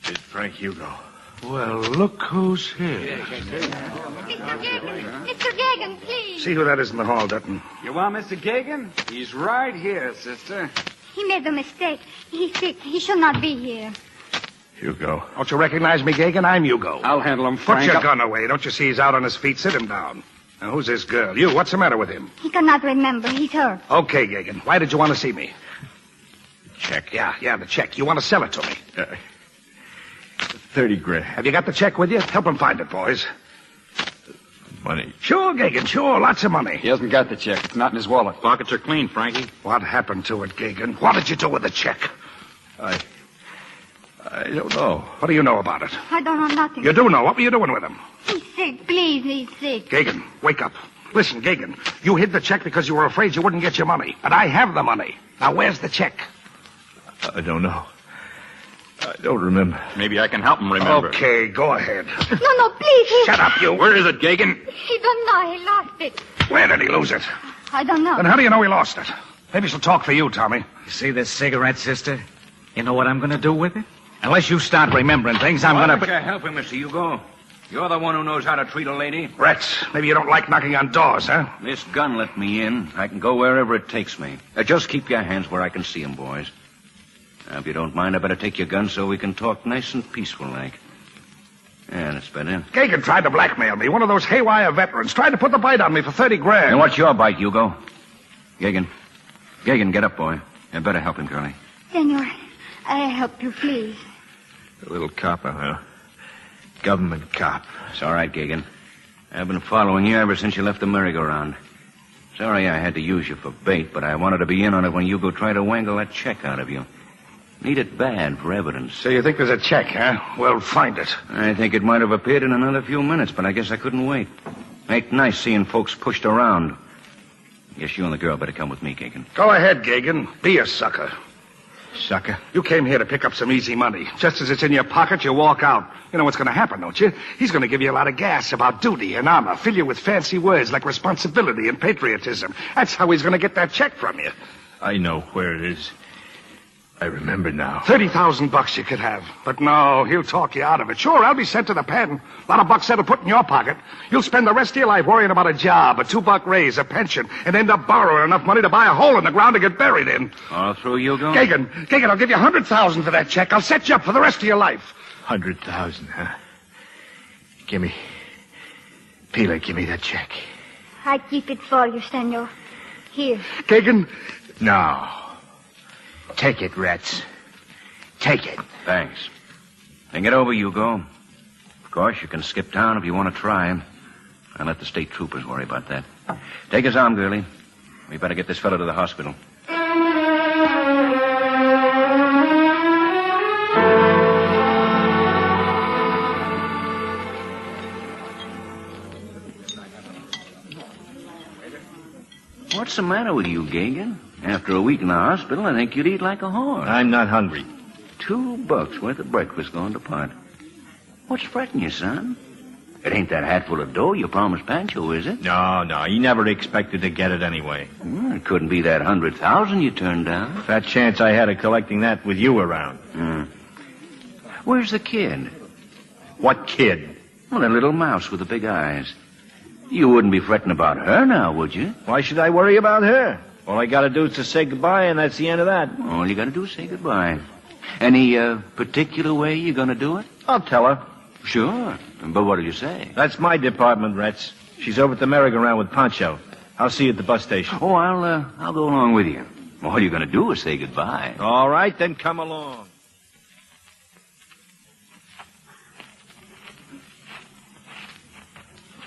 O: did Frank Hugo?
N: Well, look who's here.
F: Mr. Gagan, please.
N: See who that is in the hall, Dutton.
S: You want Mr. Gagan? He's right here, sister.
F: He made a mistake. He's sick. He shall not be here.
O: Hugo.
N: Don't you recognize me, Gagan? I'm Hugo.
S: I'll handle him, Frank.
N: Put your gun away. Don't you see he's out on his feet? Sit him down. Now, who's this girl? You, what's the matter with him?
F: He cannot remember. He's hurt.
N: Okay, Gagan. Why did you want to see me?
O: Check.
N: Yeah, the check. You want to sell it to me.
O: 30 grand.
N: Have you got the check with you? Help him find it, boys.
O: Money.
N: Sure, Gagan, sure. Lots of money.
S: He hasn't got the check. It's not in his wallet.
K: Pockets are clean, Frankie.
N: What happened to it, Gagan? What did you do with the check?
O: I don't know.
N: What do you know about it?
F: I don't know nothing.
N: You do know. What were you doing with him?
F: He's sick. Please, he's sick.
N: Gagan, wake up. Listen, Gagan, you hid the check because you were afraid you wouldn't get your money. But I have the money. Now, where's the check?
O: I don't know. I don't remember.
K: Maybe I can help him remember.
N: Okay, go ahead.
F: No, please.
N: Shut up, you.
K: Where is it, Gagan?
F: He don't know. He lost it.
N: Where did he lose it?
F: I don't know.
N: Then how do you know he lost it? Maybe she'll talk for you, Tommy.
T: You see this cigarette, sister? You know what I'm going to do with it? Unless you start remembering things, I'm going to...
I: Why don't you help him, Mr. Hugo? You're the one who knows how to treat a lady.
N: Rats, maybe you don't like knocking on doors, huh?
I: This gun let me in. I can go wherever it takes me. Just keep your hands where I can see them, boys. Now, if you don't mind, I better take your gun so we can talk nice and peaceful-like. Yeah, that's better.
N: Gagan tried to blackmail me. One of those haywire veterans tried to put the bite on me for 30 grand.
I: And what's your bite, Hugo? Gagan, get up, boy. You better help him, girlie.
F: Senor, I help you, please.
O: A little copper, huh? Government cop.
I: It's all right, Gagan. I've been following you ever since you left the merry-go-round. Sorry I had to use you for bait, but I wanted to be in on it when Hugo tried to wangle that check out of you. Need it bad for evidence.
N: So you think there's a check, huh? Well, find it.
I: I think it might have appeared in another few minutes, but I guess I couldn't wait. Ain't nice seeing folks pushed around. Guess you and the girl better come with me, Gagan.
N: Go ahead, Gagan. Be a sucker.
O: Sucker?
N: You came here to pick up some easy money. Just as it's in your pocket, you walk out. You know what's going to happen, don't you? He's going to give you a lot of gas about duty and honor, fill you with fancy words like responsibility and patriotism. That's how he's going to get that check from you.
O: I know where it is. I remember now.
N: $30,000 you could have. But no, he'll talk you out of it. Sure, I'll be sent to the pen. A lot of bucks that'll put in your pocket. You'll spend the rest of your life worrying about a job, a $2 raise, a pension, and end up borrowing enough money to buy a hole in the ground to get buried in.
I: All through, Hugo?
N: Gagan, I'll give you $100,000 for that check. I'll set you up for the rest of your life.
O: 100,000, huh? Give me... Peeler, give me that check.
F: I keep it for you, senor. Here.
N: Gagan?
O: No. Take it, Rats. Take it.
I: Thanks. Think it over, Hugo. Of course, you can skip town if you want to try. I'll let the state troopers worry about that. Take his arm, girlie. We better get this fellow to the hospital. What's the matter with you, Gagan? After a week in the hospital, I think you'd eat like a horse.
O: I'm not hungry.
I: $2 worth of breakfast going to pot. What's fretting you, son? It ain't that hatful of dough you promised Pancho, is it?
O: No. He never expected to get it anyway.
I: Well, it couldn't be that 100,000 you turned down.
O: Fat chance I had of collecting that with you around.
I: Where's the kid?
E: What kid?
I: Well, the little mouse with the big eyes. You wouldn't be fretting about her now, would you?
E: Why should I worry about her? All I gotta do is to say goodbye, and that's the end of that.
I: All you gotta do is say goodbye. Any particular way you're gonna do it?
E: I'll tell her.
I: Sure. But what'll you say?
E: That's my department, Retz. She's over at the merry-go-round with Pancho. I'll see you at the bus station.
I: Oh, I'll go along with you. All you're gonna do is say goodbye.
E: All right, then come along.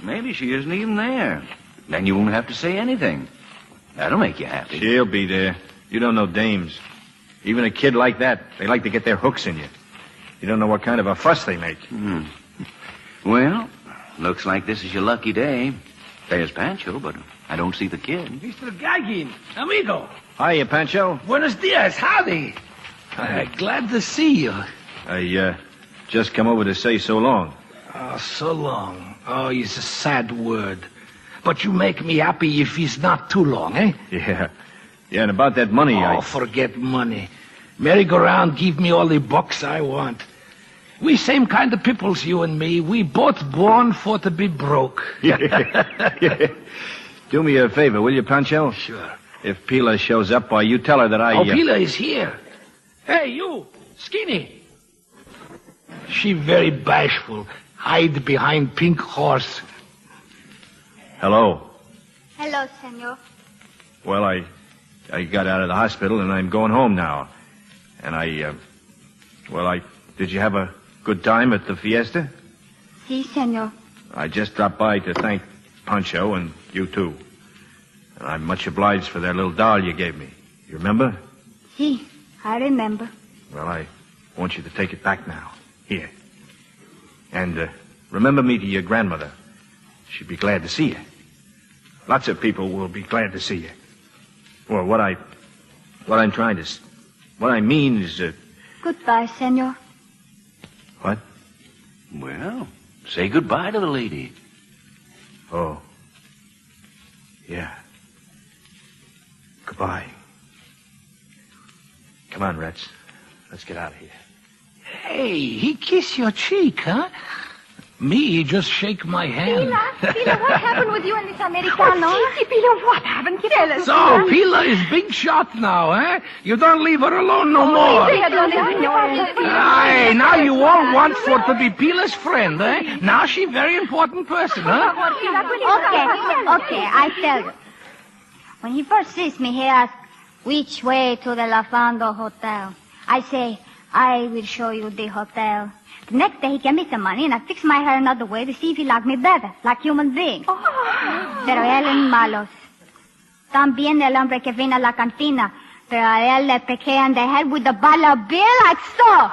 I: Maybe she isn't even there. Then you won't have to say anything. That'll make you happy.
E: She'll be there. You don't know dames. Even a kid like that, they like to get their hooks in you. You don't know what kind of a fuss they make.
I: Well, looks like this is your lucky day. There's Pancho, but I don't see the kid.
D: Mr. Gagin, amigo.
E: Hiya, Pancho.
D: Buenos dias, howdy. Glad to see you.
E: I just come over to say so long.
D: Oh, so long. Oh, it's a sad word. But you make me happy if it's not too long, eh?
E: Yeah. Yeah, and about that money,
D: forget money. Merry-go-round give me all the bucks I want. We same kind of peoples, you and me. We both born for to be broke.
E: Yeah. Do me a favor, will you, Pancho?
D: Sure.
E: If Pila shows up, why, you tell her that I...
D: Pila is here. Hey, you, Skinny. She very bashful. Hide behind pink horse.
E: Hello.
F: Hello, senor.
E: Well, I got out of the hospital, and I'm going home now. And did you have a good time at the fiesta?
F: Si, senor.
E: I just dropped by to thank Pancho and you, too. And I'm much obliged for that little doll you gave me. You remember?
F: Si, I remember.
E: Well, I want you to take it back now. Here. And remember me to your grandmother. She'd be glad to see you. Lots of people will be glad to see you. Well, what I mean is...
F: Goodbye, senor.
E: What?
I: Well, say goodbye to the lady.
E: Oh. Yeah. Goodbye. Come on, Retz. Let's get out of here.
D: Hey, he kissed your cheek, huh? Me, just shake my hand.
F: Pila, what happened with you and this Americano? Pila, what happened? Tell us.
D: So, Pila is big shot now, eh? You don't leave her alone no more. Aye, now you all want for to be Pila's friend, eh? Now she very important person, huh?
F: Okay, I tell you. When he first sees me, he asks, which way to the Lafando Hotel? I say, I will show you the hotel. The next day he gave me some money and I fixed my hair another way to see if he liked me better, like human being. Pero él es malos. También el hombre que vino a la cantina, pero a él le pegué on the head with a bottle of beer like so.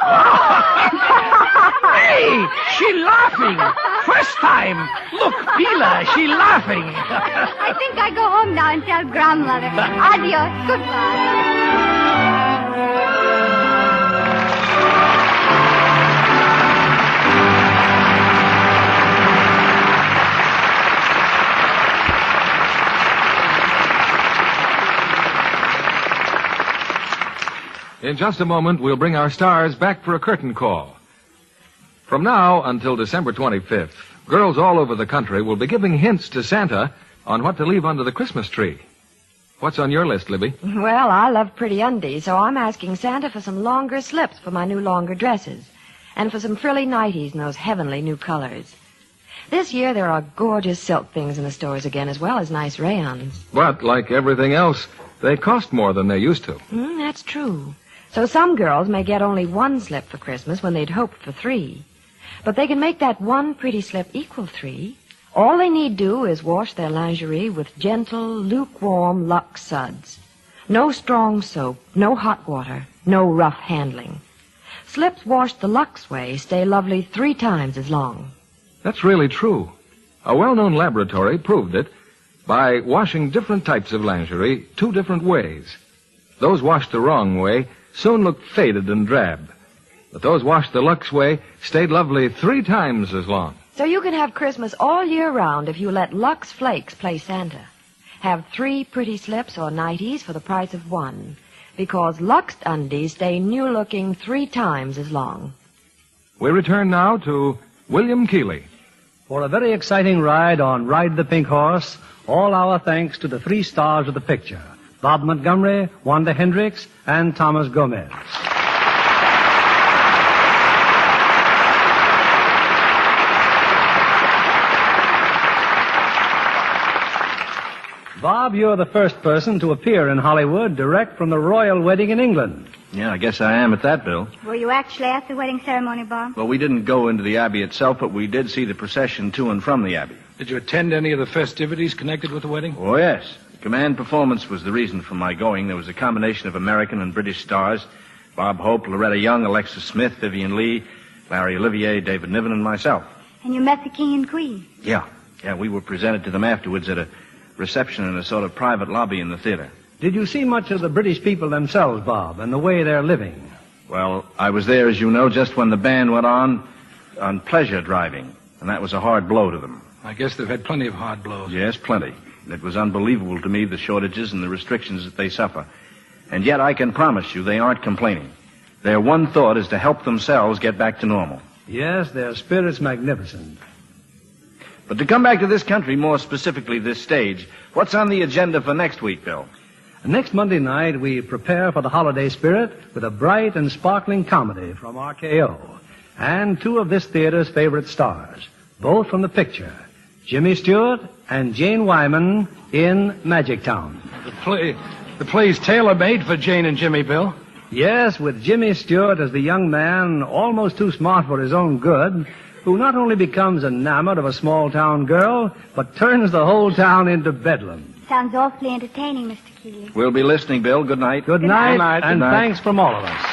D: Hey, she laughing. First time. Look, Pila, she laughing.
F: I think I go home now and tell grandmother. Adios. Goodbye.
B: In just a moment, we'll bring our stars back for a curtain call. From now until December 25th, girls all over the country will be giving hints to Santa on what to leave under the Christmas tree. What's on your list, Libby?
M: Well, I love pretty undies, so I'm asking Santa for some longer slips for my new longer dresses, and for some frilly nighties in those heavenly new colors. This year, there are gorgeous silk things in the stores again, as well as nice rayons.
B: But, like everything else, they cost more than they used to.
M: That's true. So some girls may get only one slip for Christmas when they'd hoped for 3. But they can make that one pretty slip equal 3. All they need do is wash their lingerie with gentle, lukewarm Lux suds. No strong soap, no hot water, no rough handling. Slips washed the Lux way stay lovely 3 times as long.
B: That's really true. A well-known laboratory proved it by washing different types of lingerie 2 different ways. Those washed the wrong way soon looked faded and drab. But those washed the Lux way stayed lovely 3 times as long.
M: So you can have Christmas all year round if you let Lux Flakes play Santa. Have 3 pretty slips or nighties for the price of 1, because Lux undies stay new-looking 3 times as long.
B: We return now to William Keeley.
C: For a very exciting ride on Ride the Pink Horse, all our thanks to the 3 stars of the picture, Bob Montgomery, Wanda Hendricks, and Thomas Gomez. Bob, you're the first person to appear in Hollywood direct from the royal wedding in England.
E: Yeah, I guess I am at that, Bill.
F: Were you actually at the wedding ceremony, Bob?
E: Well, we didn't go into the Abbey itself, but we did see the procession to and from the Abbey.
D: Did you attend any of the festivities connected with the wedding?
E: Oh, yes. The command performance was the reason for my going. There was a combination of American and British stars. Bob Hope, Loretta Young, Alexis Smith, Vivian Leigh, Larry Olivier, David Niven, and myself.
F: And you met the king and queen?
E: Yeah, we were presented to them afterwards at a reception in a sort of private lobby in the theater.
C: Did you see much of the British people themselves, Bob, and the way they're living?
E: Well, I was there, as you know, just when the band went on pleasure driving, and that was a hard blow to them.
D: I guess they've had plenty of hard blows.
E: Yes, plenty. It was unbelievable to me, the shortages and the restrictions that they suffer. And yet I can promise you they aren't complaining. Their one thought is to help themselves get back to normal.
C: Yes, their spirit's magnificent.
E: But to come back to this country, more specifically this stage, what's on the agenda for next week, Bill?
C: Next Monday night, we prepare for the holiday spirit with a bright and sparkling comedy from RKO and 2 of this theater's favorite stars, both from the picture, Jimmy Stewart and Jane Wyman in Magic Town.
D: The play's tailor-made for Jane and Jimmy, Bill.
C: Yes, with Jimmy Stewart as the young man, almost too smart for his own good, who not only becomes enamored of a small-town girl, but turns the whole town into bedlam.
F: Sounds awfully entertaining, Mr. Keeley.
E: We'll be listening, Bill. Good night.
C: Good night, and thanks from all of us.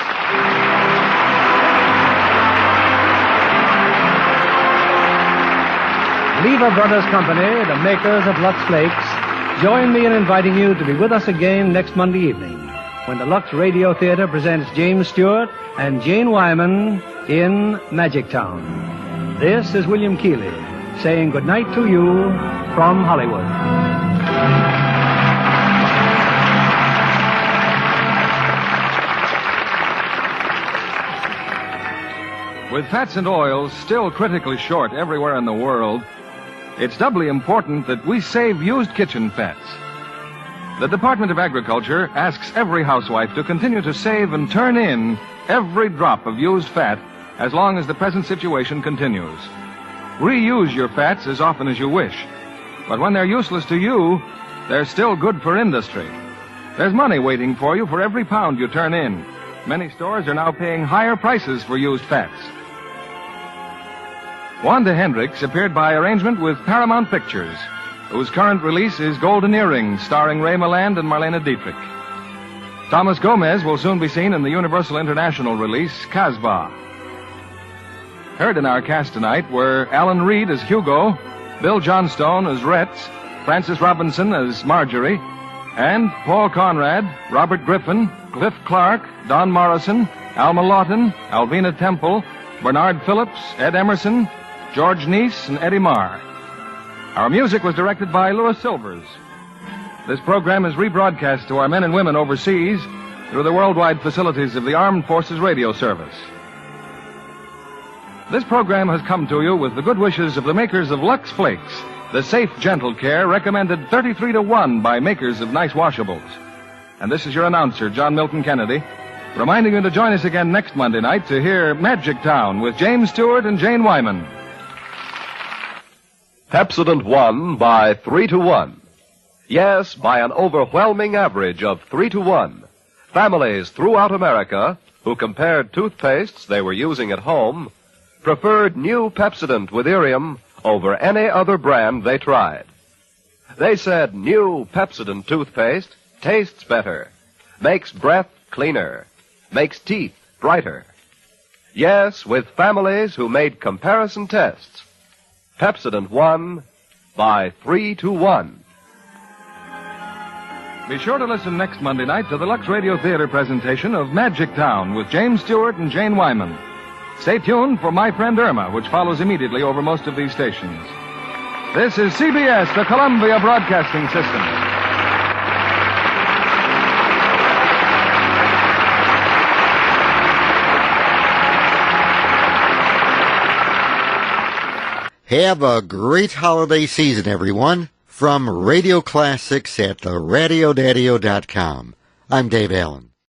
C: Lever Brothers Company, the makers of Lux Flakes, join me in inviting you to be with us again next Monday evening when the Lux Radio Theatre presents James Stewart and Jane Wyman in Magic Town. This is William Keeley saying good night to you from Hollywood.
B: With fats and oils still critically short everywhere in the world, it's doubly important that we save used kitchen fats. The Department of Agriculture asks every housewife to continue to save and turn in every drop of used fat as long as the present situation continues. Reuse your fats as often as you wish. But when they're useless to you, they're still good for industry. There's money waiting for you for every pound you turn in. Many stores are now paying higher prices for used fats. Wanda Hendricks appeared by arrangement with Paramount Pictures, whose current release is Golden Earrings, starring Ray Milland and Marlene Dietrich. Thomas Gomez will soon be seen in the Universal International release, Casbah. Heard in our cast tonight were Alan Reed as Hugo, Bill Johnstone as Retz, Frances Robinson as Marjorie, and Paul Conrad, Robert Griffin, Cliff Clark, Don Morrison, Alma Lawton, Alvina Temple, Bernard Phillips, Ed Emerson, George Neese, and Eddie Marr. Our music was directed by Louis Silvers. This program is rebroadcast to our men and women overseas through the worldwide facilities of the Armed Forces Radio Service. This program has come to you with the good wishes of the makers of Lux Flakes, the safe, gentle care recommended 33-1 by makers of nice washables. And this is your announcer, John Milton Kennedy, reminding you to join us again next Monday night to hear Magic Town with James Stewart and Jane Wyman.
U: Pepsodent won by 3-1. Yes, by an overwhelming average of 3-1. Families throughout America who compared toothpastes they were using at home preferred new Pepsodent with Irium over any other brand they tried. They said new Pepsodent toothpaste tastes better, makes breath cleaner, makes teeth brighter. Yes, with families who made comparison tests, Pepsodent won by 3-1.
B: Be sure to listen next Monday night to the Lux Radio Theatre presentation of Magic Town with James Stewart and Jane Wyman. Stay tuned for My Friend Irma, which follows immediately over most of these stations. This is CBS, the Columbia Broadcasting System.
A: Have a great holiday season, everyone. From Radio Classics at theradiodadio.com. I'm Dave Allen.